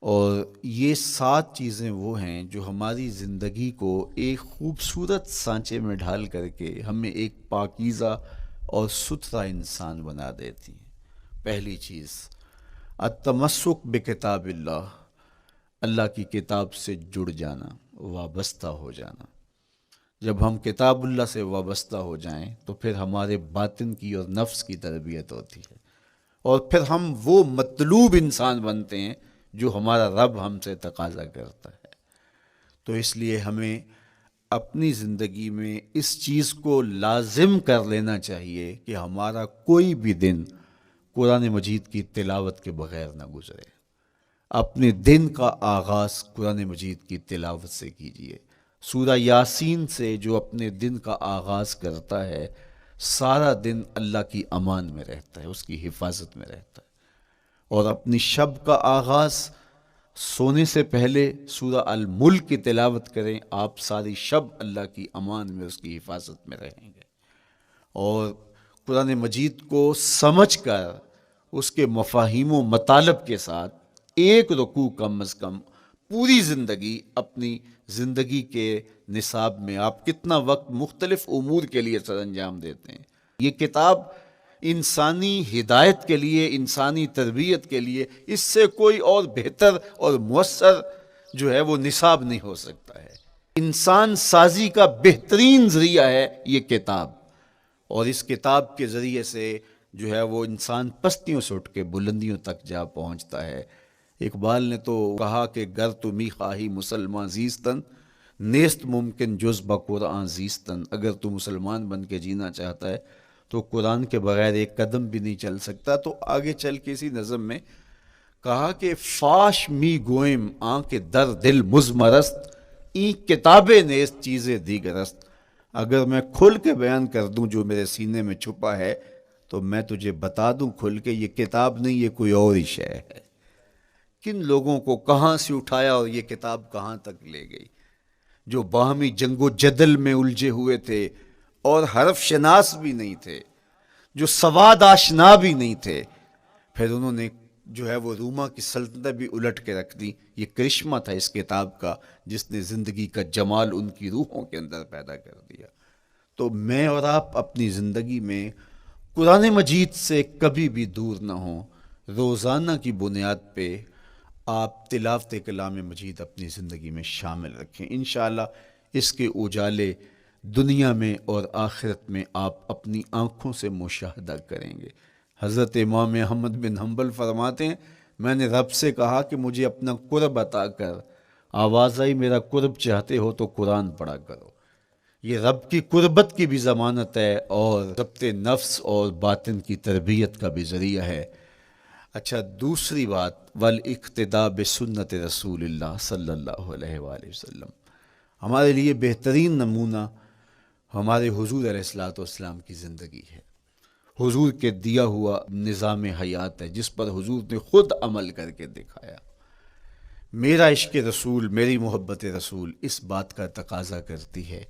اور یہ 7 چیزیں وہ ہیں جو ہماری زندگی کو ایک خوبصورت سانچے میں ڈھال کر کے ہمیں ایک پاکیزہ اور ستھرا انسان بنا دیتی ہیں۔ پہلی چیز، التمسک بکتاب اللہ، اللہ کی کتاب سے جڑ جانا، وابستہ ہو جانا۔ جب ہم کتاب اللہ سے وابستہ ہو جائیں تو پھر ہمارے باطن کی اور نفس کی تربیت ہوتی ہے، اور پھر ہم وہ مطلوب انسان بنتے ہیں جو ہمارا رب ہم سے تقاضا کرتا ہے۔ تو اس لیے ہمیں اپنی زندگی میں اس چیز کو لازم کر لینا چاہیے کہ ہمارا کوئی بھی دن قرآن مجید کی تلاوت کے بغیر نہ گزرے۔ اپنے دن کا آغاز قرآن مجید کی تلاوت سے کیجیے۔ سورہ یاسین سے جو اپنے دن کا آغاز کرتا ہے، سارا دن اللہ کی امان میں رہتا ہے، اس کی حفاظت میں رہتا ہے۔ اور اپنی شب کا آغاز سونے سے پہلے سورہ الملک کی تلاوت کریں، آپ ساری شب اللہ کی امان میں، اس کی حفاظت میں رہیں گے۔ اور قرآن مجید کو سمجھ کر اس کے مفاہیم و مطالب کے ساتھ 1 رکوع کم از کم پوری زندگی، اپنی زندگی کے نصاب میں آپ کتنا وقت مختلف امور کے لیے سر انجام دیتے ہیں۔ یہ کتاب انسانی ہدایت کے لیے، انسانی تربیت کے لیے، اس سے کوئی اور بہتر اور مؤثر جو ہے وہ نصاب نہیں ہو سکتا ہے۔ انسان سازی کا بہترین ذریعہ ہے یہ کتاب، اور اس کتاب کے ذریعے سے جو ہے وہ انسان پستیوں سے اٹھ کے بلندیوں تک جا پہنچتا ہے۔ اقبال نے تو کہا کہ گر تمی خواہی مسلمان زیستن، نیست ممکن جز بقرآن زیستن، اگر تو مسلمان بن کے جینا چاہتا ہے تو قرآن کے بغیر 1 قدم بھی نہیں چل سکتا۔ تو آگے چل کے اسی نظم میں کہا کہ فاش می گوئم آنکھ در دل مزمرست، این کتابیں نیست چیزیں دیگرست، اگر میں کھل کے بیان کر دوں جو میرے سینے میں چھپا ہے تو میں تجھے بتا دوں کھل کے یہ کتاب نہیں، یہ کوئی اور ہی شے ہے۔ کن لوگوں کو کہاں سے اٹھایا اور یہ کتاب کہاں تک لے گئی، جو باہمی جنگ و جدل میں الجھے ہوئے تھے اور حرف شناس بھی نہیں تھے، جو سواد آشنا بھی نہیں تھے، پھر انہوں نے جو ہے وہ روما کی سلطنت بھی الٹ کے رکھ دی۔ یہ کرشمہ تھا اس کتاب کا، جس نے زندگی کا جمال ان کی روحوں کے اندر پیدا کر دیا۔ تو میں اور آپ اپنی زندگی میں قرآن مجید سے کبھی بھی دور نہ ہوں، روزانہ کی بنیاد پہ آپ تلاوت کلام مجید اپنی زندگی میں شامل رکھیں۔ انشاءاللہ اس کے اجالے دنیا میں اور آخرت میں آپ اپنی آنکھوں سے مشاہدہ کریں گے۔ حضرت امام احمد بن حنبل فرماتے ہیں، میں نے رب سے کہا کہ مجھے اپنا قرب عطا کر، آواز آئی میرا قرب چاہتے ہو تو قرآن پڑھا کرو۔ یہ رب کی قربت کی بھی ضمانت ہے اور ضبط نفس اور باطن کی تربیت کا بھی ذریعہ ہے۔ اچھا، دوسری بات، والاقتداء بسنت رسول اللہ صلی اللہ علیہ وآلہ وسلم، ہمارے لیے بہترین نمونہ ہمارے حضور علیہ الصلوۃ والسلام کی زندگی ہے، حضور کے دیا ہوا نظام حیات ہے جس پر حضور نے خود عمل کر کے دکھایا۔ میرا عشق رسول، میری محبت رسول اس بات کا تقاضا کرتی ہے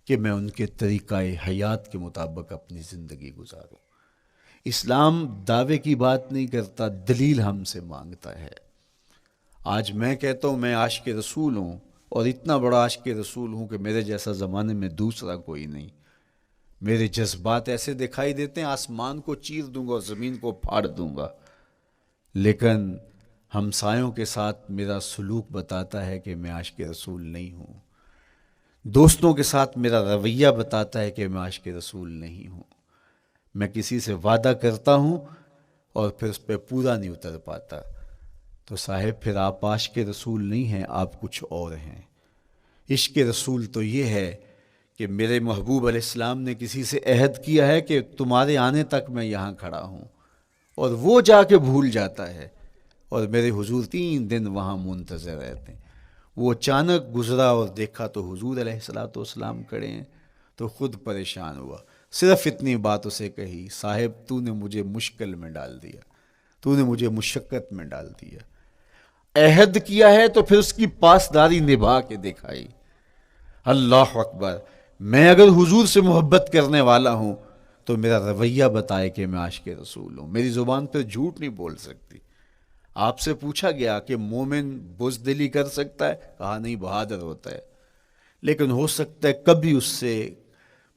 کہ میں ان کے طریقہ حیات کے مطابق اپنی زندگی گزاروں۔ اسلام دعوے کی بات نہیں کرتا، دلیل ہم سے مانگتا ہے۔ آج میں کہتا ہوں میں عاشق رسول ہوں، اور اتنا بڑا عاشق رسول ہوں کہ میرے جیسا زمانے میں دوسرا کوئی نہیں۔ میرے جذبات ایسے دکھائی دیتے ہیں آسمان کو چیر دوں گا اور زمین کو پھاڑ دوں گا، لیکن ہمسایوں کے ساتھ میرا سلوک بتاتا ہے کہ میں عاشق رسول نہیں ہوں، دوستوں کے ساتھ میرا رویہ بتاتا ہے کہ میں عاشق رسول نہیں ہوں۔ میں کسی سے وعدہ کرتا ہوں اور پھر اس پہ پورا نہیں اتر پاتا، تو صاحب پھر آپ عاشق رسول نہیں ہیں، آپ کچھ اور ہیں۔ عشق رسول تو یہ ہے کہ میرے محبوب علیہ السلام نے کسی سے عہد کیا ہے کہ تمہارے آنے تک میں یہاں کھڑا ہوں، اور وہ جا کے بھول جاتا ہے، اور میرے حضور 3 دن وہاں منتظر رہتے ہیں۔ وہ اچانک گزرا اور دیکھا تو حضور علیہ الصلوۃ والسلام کھڑے ہیں، تو خود پریشان ہوا، صرف اتنی بات اسے کہی، صاحب تو نے مجھے مشکل میں ڈال دیا، تو نے مجھے مشقت میں ڈال دیا۔ عہد کیا ہے تو پھر اس کی پاسداری نبھا کے دکھائی۔ اللہ اکبر، میں اگر حضور سے محبت کرنے والا ہوں تو میرا رویہ بتائے کہ میں عاشق رسول ہوں، میری زبان پہ جھوٹ نہیں بول سکتی۔ آپ سے پوچھا گیا کہ مومن بزدلی کر سکتا ہے؟ کہا نہیں، بہادر ہوتا ہے، لیکن ہو سکتا ہے کبھی اس سے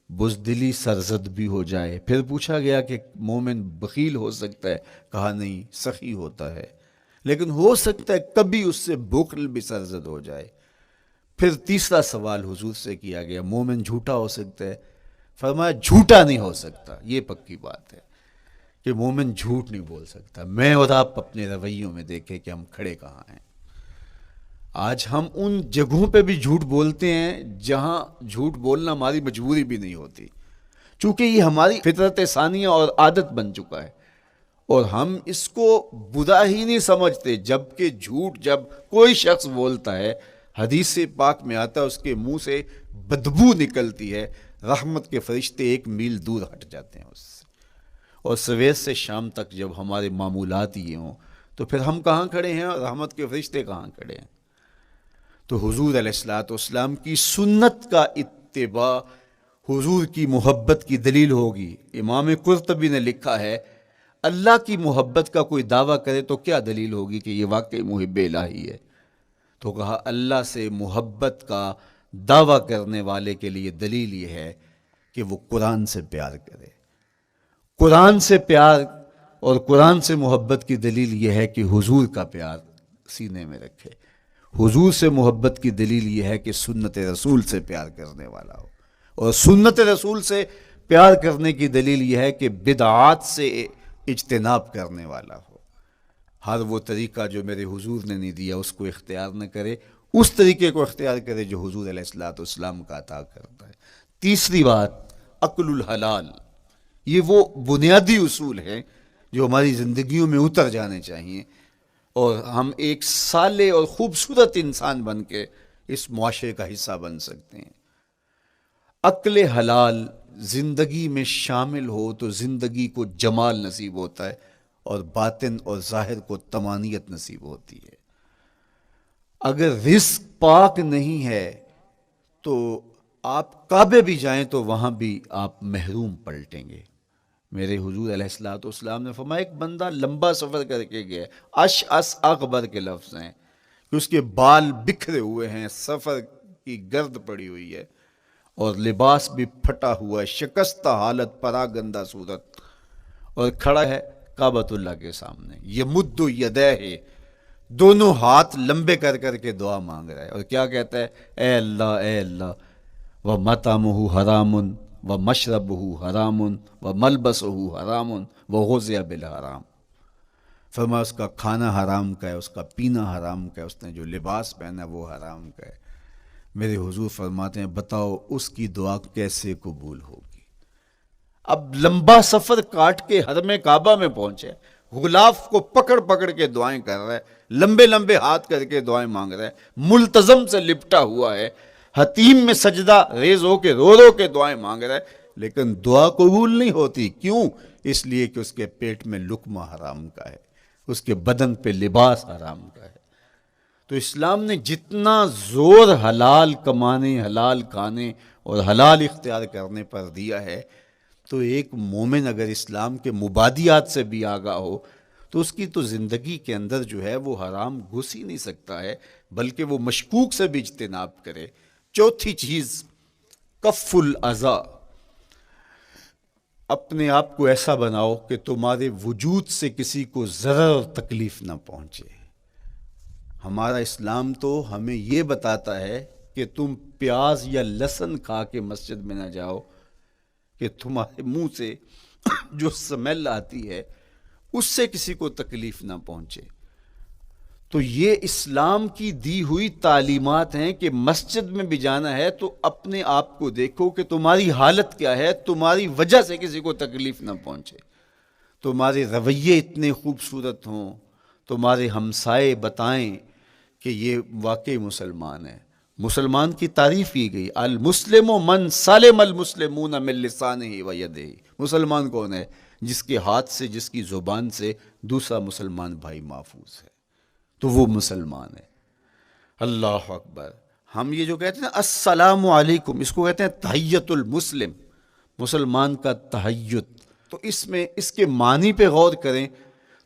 بزدلی سرزد بھی ہو جائے۔ پھر پوچھا گیا کہ مومن بخیل ہو سکتا ہے؟ کہا نہیں، سخی ہوتا ہے، لیکن ہو سکتا ہے کبھی اس سے بخل بھی سرزد ہو جائے۔ پھر تیسرا سوال حضور سے کیا گیا، مومن جھوٹا ہو سکتا ہے؟ فرمایا جھوٹا نہیں ہو سکتا، یہ پکی بات ہے کہ مومن جھوٹ نہیں بول سکتا۔ میں اور آپ اپنے رویوں میں دیکھیں کہ ہم کھڑے کہاں ہیں۔ آج ہم ان جگہوں پہ بھی جھوٹ بولتے ہیں جہاں جھوٹ بولنا ہماری مجبوری بھی نہیں ہوتی، چونکہ یہ ہماری فطرت ثانیہ اور عادت بن چکا ہے، اور ہم اس کو برا ہی نہیں سمجھتے۔ جبکہ جھوٹ جب کوئی شخص بولتا ہے، حدیث پاک میں آتا ہے اس کے منہ سے بدبو نکلتی ہے، رحمت کے فرشتے 1 میل دور ہٹ جاتے ہیں اس سے۔ اور سویر سے شام تک جب ہمارے معمولات یہ ہوں تو پھر ہم کہاں کھڑے ہیں اور رحمت کے فرشتے کہاں کھڑے ہیں؟ تو حضور علیہ الصلوۃ والسلام کی سنت کا اتباع حضور کی محبت کی دلیل ہوگی۔ امام قرطبی نے لکھا ہے، اللہ کی محبت کا کوئی دعویٰ کرے تو کیا دلیل ہوگی کہ یہ واقعی محب الہی ہے؟ تو کہا اللہ سے محبت کا دعویٰ کرنے والے کے لیے دلیل یہ ہے کہ وہ قرآن سے پیار کرے۔ قرآن سے پیار اور قرآن سے محبت کی دلیل یہ ہے کہ حضور کا پیار سینے میں رکھے۔ حضور سے محبت کی دلیل یہ ہے کہ سنت رسول سے پیار کرنے والا ہو، اور سنت رسول سے پیار کرنے کی دلیل یہ ہے کہ بدعات سے اجتناب کرنے والا ہو۔ ہر وہ طریقہ جو میرے حضور نے نہیں دیا اس کو اختیار نہ کرے، اس طریقے کو اختیار کرے جو حضور علیہ الصلوۃ والسلام کا عطا کرتا ہے۔ تیسری بات، اکل الحلال، یہ وہ بنیادی اصول ہیں جو ہماری زندگیوں میں اتر جانے چاہیے، اور ہم ایک صالح اور خوبصورت انسان بن کے اس معاشرے کا حصہ بن سکتے ہیں۔ عقل حلال زندگی میں شامل ہو تو زندگی کو جمال نصیب ہوتا ہے، اور باطن اور ظاہر کو طمانینت نصیب ہوتی ہے۔ اگر رزق پاک نہیں ہے تو آپ کعبے بھی جائیں تو وہاں بھی آپ محروم پلٹیں گے۔ میرے حضور علیہ الصلوۃ والسلام نے فرمایا ایک بندہ لمبا سفر کر کے گیا، اشعث اغبر کے لفظ ہیں کہ اس کے بال بکھرے ہوئے ہیں، سفر کی گرد پڑی ہوئی ہے اور لباس بھی پھٹا ہوا ہے، شکستہ حالت، پرا گندہ صورت، اور کھڑا ہے کعبۃ اللہ کے سامنے، یمد یدیہ، دونوں ہاتھ لمبے کر کر کے دعا مانگ رہا ہے، اور کیا کہتا ہے؟ اے اللہ، اے اللہ، وَمَطْعَمُهُ حَرَامٌ وَمَشْرَبُهُ حَرَامٌ وَمَلْبَسُهُ حَرَامٌ وَغُذِّيَ بِالْحَرَام۔ فرمایا اس کا کھانا حرام کا ہے، اس کا پینا حرام کا ہے، اس نے جو لباس پہنا وہ حرام کا ہے۔ میرے حضور فرماتے ہیں بتاؤ اس کی دعا کیسے قبول ہوگی؟ اب لمبا سفر کاٹ کے حرم کعبہ میں پہنچے، غلاف کو پکڑ پکڑ کے دعائیں کر رہا ہے، لمبے لمبے ہاتھ کر کے دعائیں مانگ رہا ہے، ملتزم سے لپٹا ہوا ہے، حتیم میں سجدہ ریز ہو کے رو رو کے دعائیں مانگ رہا ہے، لیکن دعا قبول نہیں ہوتی۔ کیوں؟ اس لیے کہ اس کے پیٹ میں لقمہ حرام کا ہے، اس کے بدن پہ لباس حرام کا ہے۔ تو اسلام نے جتنا زور حلال کمانے، حلال کھانے اور حلال اختیار کرنے پر دیا ہے، تو ایک مومن اگر اسلام کے مبادیات سے بھی آگاہ ہو تو اس کی تو زندگی کے اندر جو ہے وہ حرام گھس ہی نہیں سکتا ہے، بلکہ وہ مشکوک سے بھی اجتناب کرے۔ چوتھی چیز، کف الاذی، اپنے آپ کو ایسا بناؤ کہ تمہارے وجود سے کسی کو ضرر اور تکلیف نہ پہنچے۔ ہمارا اسلام تو ہمیں یہ بتاتا ہے کہ تم پیاز یا لہسن کھا کے مسجد میں نہ جاؤ کہ تمہارے منہ سے جو سمیل آتی ہے اس سے کسی کو تکلیف نہ پہنچے۔ تو یہ اسلام کی دی ہوئی تعلیمات ہیں کہ مسجد میں بھی جانا ہے تو اپنے آپ کو دیکھو کہ تمہاری حالت کیا ہے، تمہاری وجہ سے کسی کو تکلیف نہ پہنچے، تمہارے رویے اتنے خوبصورت ہوں، تمہارے ہمسائے بتائیں کہ یہ واقعی مسلمان ہے۔ مسلمان کی تعریف کی گئی، المسلم من سلم المسلمون من لسانہ و یدہ۔ مسلمان کون ہے؟ جس کے ہاتھ سے، جس کی زبان سے دوسرا مسلمان بھائی محفوظ ہے، تو وہ مسلمان ہے۔ اللہ اکبر۔ ہم یہ جو کہتے ہیں نا السلام علیکم، اس کو کہتے ہیں تحیت المسلم، مسلمان کا تحیت۔ تو اس میں اس کے معنی پہ غور کریں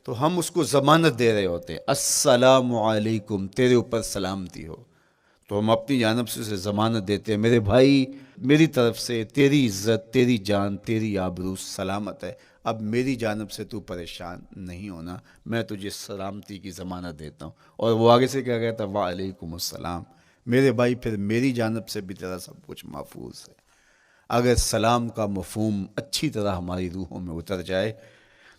تو ہم اس کو ضمانت دے رہے ہوتے ہیں، السلام علیکم، تیرے اوپر سلامتی ہو۔ تو ہم اپنی جانب سے اسے ضمانت دیتے ہیں، میرے بھائی میری طرف سے تیری عزت، تیری جان، تیری آبرو سلامت ہے، اب میری جانب سے تو پریشان نہیں ہونا، میں تجھے سلامتی کی ضمانت دیتا ہوں۔ اور وہ آگے سے کیا کہتا ہے؟ وعلیکم السلام، میرے بھائی پھر میری جانب سے بھی تیرا سب کچھ محفوظ ہے۔ اگر سلام کا مفہوم اچھی طرح ہماری روحوں میں اتر جائے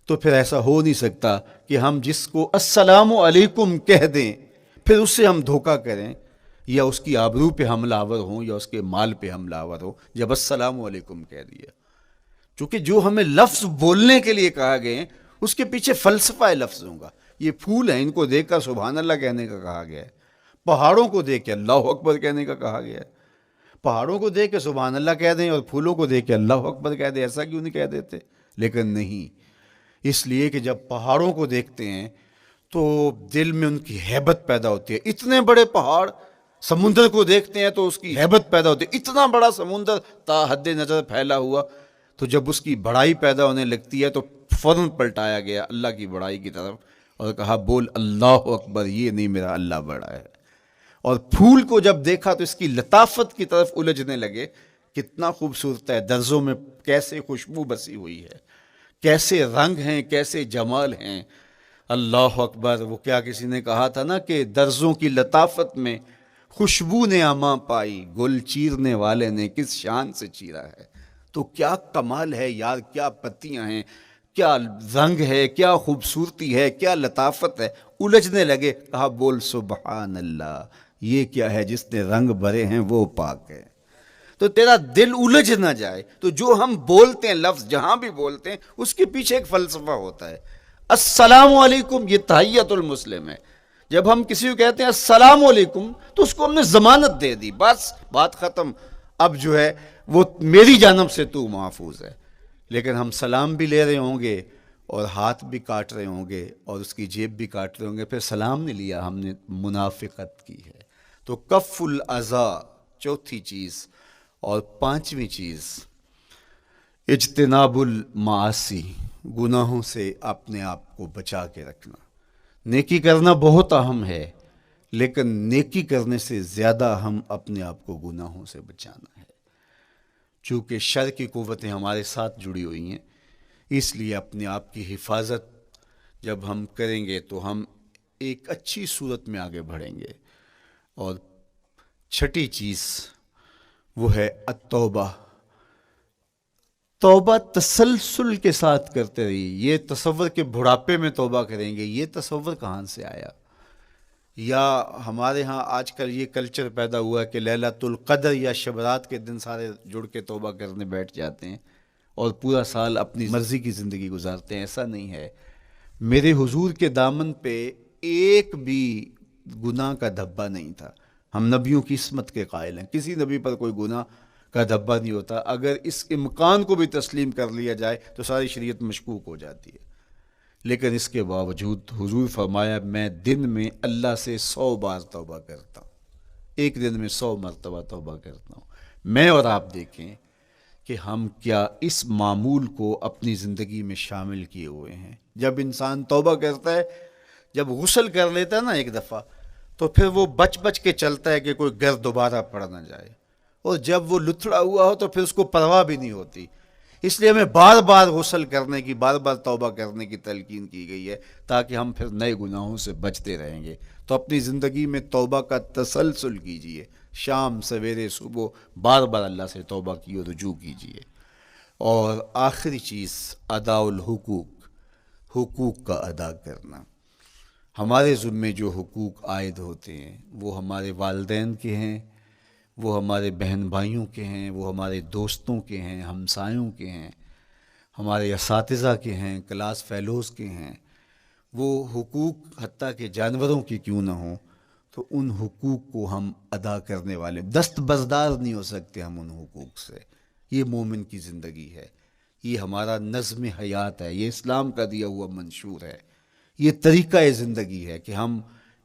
تو پھر ایسا ہو نہیں سکتا کہ ہم جس کو السلام علیکم کہہ دیں پھر اس سے ہم دھوکہ کریں یا اس کی آبرو پہ حملہ آور ہوں یا اس کے مال پہ حملہ آور ہو جب السلام علیکم کہہ دیا۔ چونکہ جو ہمیں لفظ بولنے کے لیے کہا گئے ہیں اس کے پیچھے فلسفہ ہے لفظوں کا۔ یہ پھول ہیں، ان کو دیکھ کر سبحان اللہ کہنے کا کہا گیا ہے، پہاڑوں کو دیکھ کے اللہ اکبر کہنے کا کہا گیا ہے۔ پہاڑوں کو دیکھ کے سبحان اللہ کہہ دیں اور پھولوں کو دیکھ کے اللہ اکبر کہہ دیں، ایسا کیوں نہیں کہہ دیتے؟ لیکن نہیں، اس لیے کہ جب پہاڑوں کو دیکھتے ہیں تو دل میں ان کی ہیبت پیدا ہوتی ہے۔ اتنے بڑے پہاڑ، سمندر کو دیکھتے ہیں تو اس کی ہیبت پیدا ہوتی ہے، اتنا بڑا سمندر تا حد نظر پھیلا ہوا، تو جب اس کی بڑائی پیدا ہونے لگتی ہے تو فوراً پلٹایا گیا اللہ کی بڑائی کی طرف اور کہا بول اللہ اکبر، یہ نہیں میرا اللہ بڑا ہے۔ اور پھول کو جب دیکھا تو اس کی لطافت کی طرف الجھنے لگے، کتنا خوبصورت ہے، درزوں میں کیسے خوشبو بسی ہوئی ہے، کیسے رنگ ہیں، کیسے جمال ہیں۔ اللہ اکبر۔ وہ کیا کسی نے کہا تھا نا کہ درزوں کی لطافت میں خوشبو نے اماں پائی، گل چیرنے والے نے کس شان سے چیرا ہے۔ تو کیا کمال ہے یار، کیا پتیاں ہیں، کیا رنگ ہے، کیا خوبصورتی ہے، کیا لطافت ہے۔ الجھنے لگے، کہا بول سبحان اللہ، یہ کیا ہے، جس نے رنگ بھرے ہیں وہ پاک ہے۔ تو تیرا دل الجھ نہ جائے تو جو ہم بولتے ہیں لفظ جہاں بھی بولتے ہیں اس کے پیچھے ایک فلسفہ ہوتا ہے۔ السلام علیکم یہ تحیت المسلم ہے۔ جب ہم کسی کو کہتے ہیں السلام علیکم تو اس کو ہم نے ضمانت دے دی، بس بات ختم، اب جو ہے وہ میری جانب سے تو محفوظ ہے۔ لیکن ہم سلام بھی لے رہے ہوں گے اور ہاتھ بھی کاٹ رہے ہوں گے اور اس کی جیب بھی کاٹ رہے ہوں گے، پھر سلام نہیں لیا، ہم نے منافقت کی ہے۔ تو کف الاذی چوتھی چیز۔ اور پانچویں چیز، اجتناب المعاصی، گناہوں سے اپنے آپ کو بچا کے رکھنا۔ نیکی کرنا بہت اہم ہے، لیکن نیکی کرنے سے زیادہ اہم اپنے آپ کو گناہوں سے بچانا ہے۔ چونکہ شر کی قوتیں ہمارے ساتھ جڑی ہوئی ہیں، اس لیے اپنے آپ کی حفاظت جب ہم کریں گے تو ہم ایک اچھی صورت میں آگے بڑھیں گے۔ اور چھٹی چیز وہ ہے التوبہ۔ توبہ تسلسل کے ساتھ کرتے رہیے۔ یہ تصور کہ بڑھاپے میں توبہ کریں گے، یہ تصور کہاں سے آیا؟ یا ہمارے ہاں آج کل یہ کلچر پیدا ہوا ہے کہ لیلۃ القدر یا شب رات کے دن سارے جڑ کے توبہ کرنے بیٹھ جاتے ہیں اور پورا سال اپنی مرضی کی زندگی گزارتے ہیں۔ ایسا نہیں ہے۔ میرے حضور کے دامن پہ ایک بھی گناہ کا دھبا نہیں تھا۔ ہم نبیوں کی عصمت کے قائل ہیں، کسی نبی پر کوئی گناہ کا دھبا نہیں ہوتا۔ اگر اس امکان کو بھی تسلیم کر لیا جائے تو ساری شریعت مشکوک ہو جاتی ہے، لیکن اس کے باوجود حضور فرمایا میں دن میں اللہ سے 100 بار توبہ کرتا ہوں، ایک دن میں 100 مرتبہ توبہ کرتا ہوں۔ میں اور آپ دیکھیں کہ ہم کیا اس معمول کو اپنی زندگی میں شامل کیے ہوئے ہیں۔ جب انسان توبہ کرتا ہے، جب غسل کر لیتا ہے نا ایک دفعہ، تو پھر وہ بچ بچ کے چلتا ہے کہ کوئی گر دوبارہ پڑ نہ جائے، اور جب وہ لتھڑا ہوا ہو تو پھر اس کو پرواہ بھی نہیں ہوتی۔ اس لیے ہمیں بار بار غسل کرنے کی، بار بار توبہ کرنے کی تلقین کی گئی ہے، تاکہ ہم پھر نئے گناہوں سے بچتے رہیں گے۔ تو اپنی زندگی میں توبہ کا تسلسل کیجئے، شام سویرے صبح بار بار اللہ سے توبہ کی اور رجوع کیجئے۔ اور آخری چیز ادا الحقوق، حقوق کا ادا کرنا۔ ہمارے ذمے جو حقوق عائد ہوتے ہیں وہ ہمارے والدین کے ہیں، وہ ہمارے بہن بھائیوں کے ہیں، وہ ہمارے دوستوں کے ہیں، ہمسایوں کے ہیں، ہمارے اساتذہ کے ہیں، کلاس فیلوز کے ہیں۔ وہ حقوق حتیٰ کہ جانوروں کی کیوں نہ ہوں، تو ان حقوق کو ہم ادا کرنے والے دستبردار نہیں ہو سکتے ہم ان حقوق سے۔ یہ مومن کی زندگی ہے، یہ ہمارا نظم حیات ہے، یہ اسلام کا دیا ہوا منشور ہے، یہ طریقہ زندگی ہے کہ ہم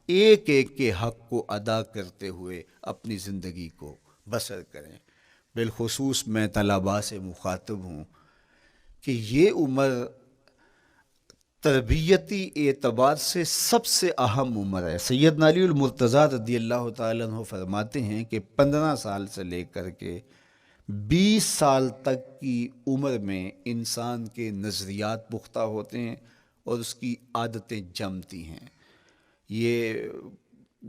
ایک ایک کے حق کو ادا کرتے ہوئے اپنی زندگی کو بسر کریں۔ بالخصوص میں طلباء سے مخاطب ہوں کہ یہ عمر تربیتی اعتبار سے سب سے اہم عمر ہے۔ سیدنا علی المرتضیٰ رضی اللہ تعالیٰ عنہ فرماتے ہیں کہ 15 سال سے لے کر کے 20 سال تک کی عمر میں انسان کے نظریات پختہ ہوتے ہیں اور اس کی عادتیں جمتی ہیں۔ یہ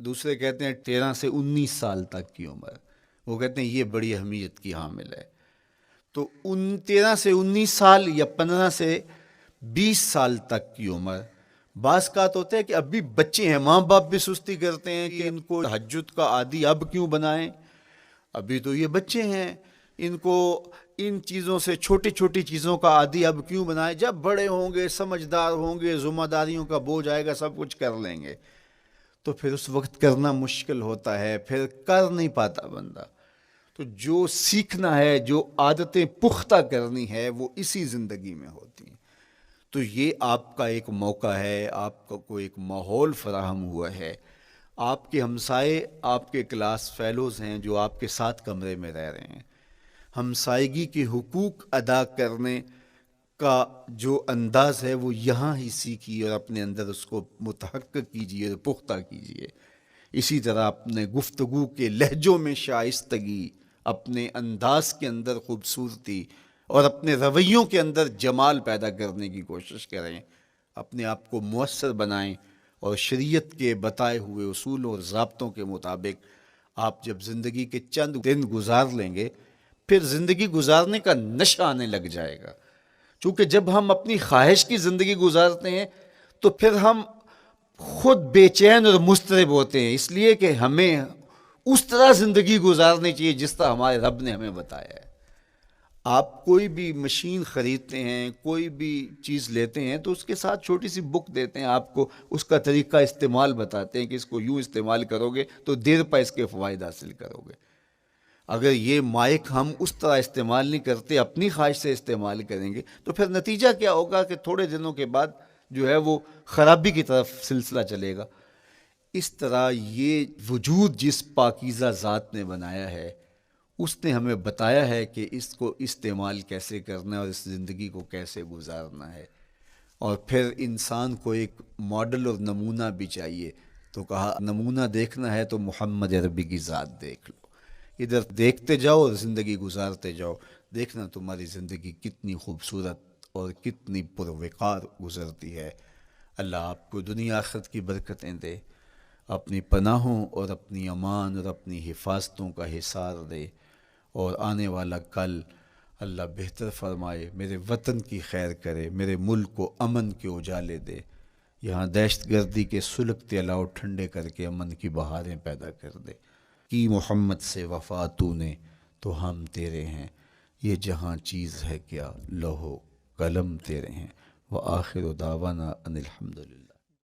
دوسرے کہتے ہیں 13 سے 19 سال تک کی عمر، وہ کہتے ہیں یہ بڑی اہمیت کی حامل ہے۔ تو 13 سے 19 سال یا 15 سے 20 سال تک کی عمر، بعض کا تو ہوتا ہے کہ ابھی بچے ہیں، ماں باپ بھی سستی کرتے ہیں کہ ان کو تہجد کا عادی اب کیوں بنائیں، ابھی تو یہ بچے ہیں، ان کو ان چیزوں سے، چھوٹی چھوٹی چیزوں کا عادی اب کیوں بنائیں، جب بڑے ہوں گے، سمجھدار ہوں گے، ذمہ داریوں کا بوجھ آئے گا، سب کچھ کر لیں گے۔ تو پھر اس وقت کرنا مشکل ہوتا ہے، پھر کر نہیں پاتا بندہ۔ تو جو سیکھنا ہے، جو عادتیں پختہ کرنی ہے، وہ اسی زندگی میں ہوتی ہیں۔ تو یہ آپ کا ایک موقع ہے، آپ کو ایک ماحول فراہم ہوا ہے۔ آپ کے ہمسائے آپ کے کلاس فیلوز ہیں جو آپ کے ساتھ کمرے میں رہ رہے ہیں۔ ہمسائیگی کے حقوق ادا کرنے کا جو انداز ہے وہ یہاں ہی سیکھیے اور اپنے اندر اس کو متحقق کیجیے اور پختہ کیجیے۔ اسی طرح اپنے گفتگو کے لہجوں میں شائستگی، اپنے انداز کے اندر خوبصورتی اور اپنے رویوں کے اندر جمال پیدا کرنے کی کوشش کریں، اپنے آپ کو مؤثر بنائیں، اور شریعت کے بتائے ہوئے اصولوں اور ضابطوں کے مطابق آپ جب زندگی کے چند دن گزار لیں گے، پھر زندگی گزارنے کا نشہ آنے لگ جائے گا۔ چونکہ جب ہم اپنی خواہش کی زندگی گزارتے ہیں تو پھر ہم خود بے چین اور مضطرب ہوتے ہیں، اس لیے کہ ہمیں اس طرح زندگی گزارنی چاہیے جس طرح ہمارے رب نے ہمیں بتایا ہے۔ آپ کوئی بھی مشین خریدتے ہیں، کوئی بھی چیز لیتے ہیں تو اس کے ساتھ چھوٹی سی بک دیتے ہیں، آپ کو اس کا طریقہ استعمال بتاتے ہیں کہ اس کو یوں استعمال کرو گے تو دیر پا اس کے فوائد حاصل کرو گے۔ اگر یہ مائک ہم اس طرح استعمال نہیں کرتے، اپنی خواہش سے استعمال کریں گے، تو پھر نتیجہ کیا ہوگا کہ تھوڑے دنوں کے بعد جو ہے وہ خرابی کی طرف سلسلہ چلے گا۔ اس طرح یہ وجود جس پاکیزہ ذات نے بنایا ہے، اس نے ہمیں بتایا ہے کہ اس کو استعمال کیسے کرنا ہے اور اس زندگی کو کیسے گزارنا ہے۔ اور پھر انسان کو ایک ماڈل اور نمونہ بھی چاہیے، تو کہا نمونہ دیکھنا ہے تو محمد عربی کی ذات دیکھ لو، ادھر دیکھتے جاؤ اور زندگی گزارتے جاؤ، دیکھنا تمہاری زندگی کتنی خوبصورت اور کتنی پروقار گزرتی ہے۔ اللہ آپ کو دنیا آخرت کی برکتیں دے، اپنی پناہوں اور اپنی امان اور اپنی حفاظتوں کا حصار دے، اور آنے والا کل اللہ بہتر فرمائے، میرے وطن کی خیر کرے، میرے ملک کو امن کے اجالے دے، یہاں دہشت گردی کے سلگتے الاؤ ٹھنڈے کر کے امن کی بہاریں پیدا کر دے۔ کی محمد سے وفا تو نے تو ہم تیرے ہیں، یہ جہاں چیز ہے کیا، لوح و قلم تیرے ہیں۔ وآخر دعوانا ان الحمدللہ۔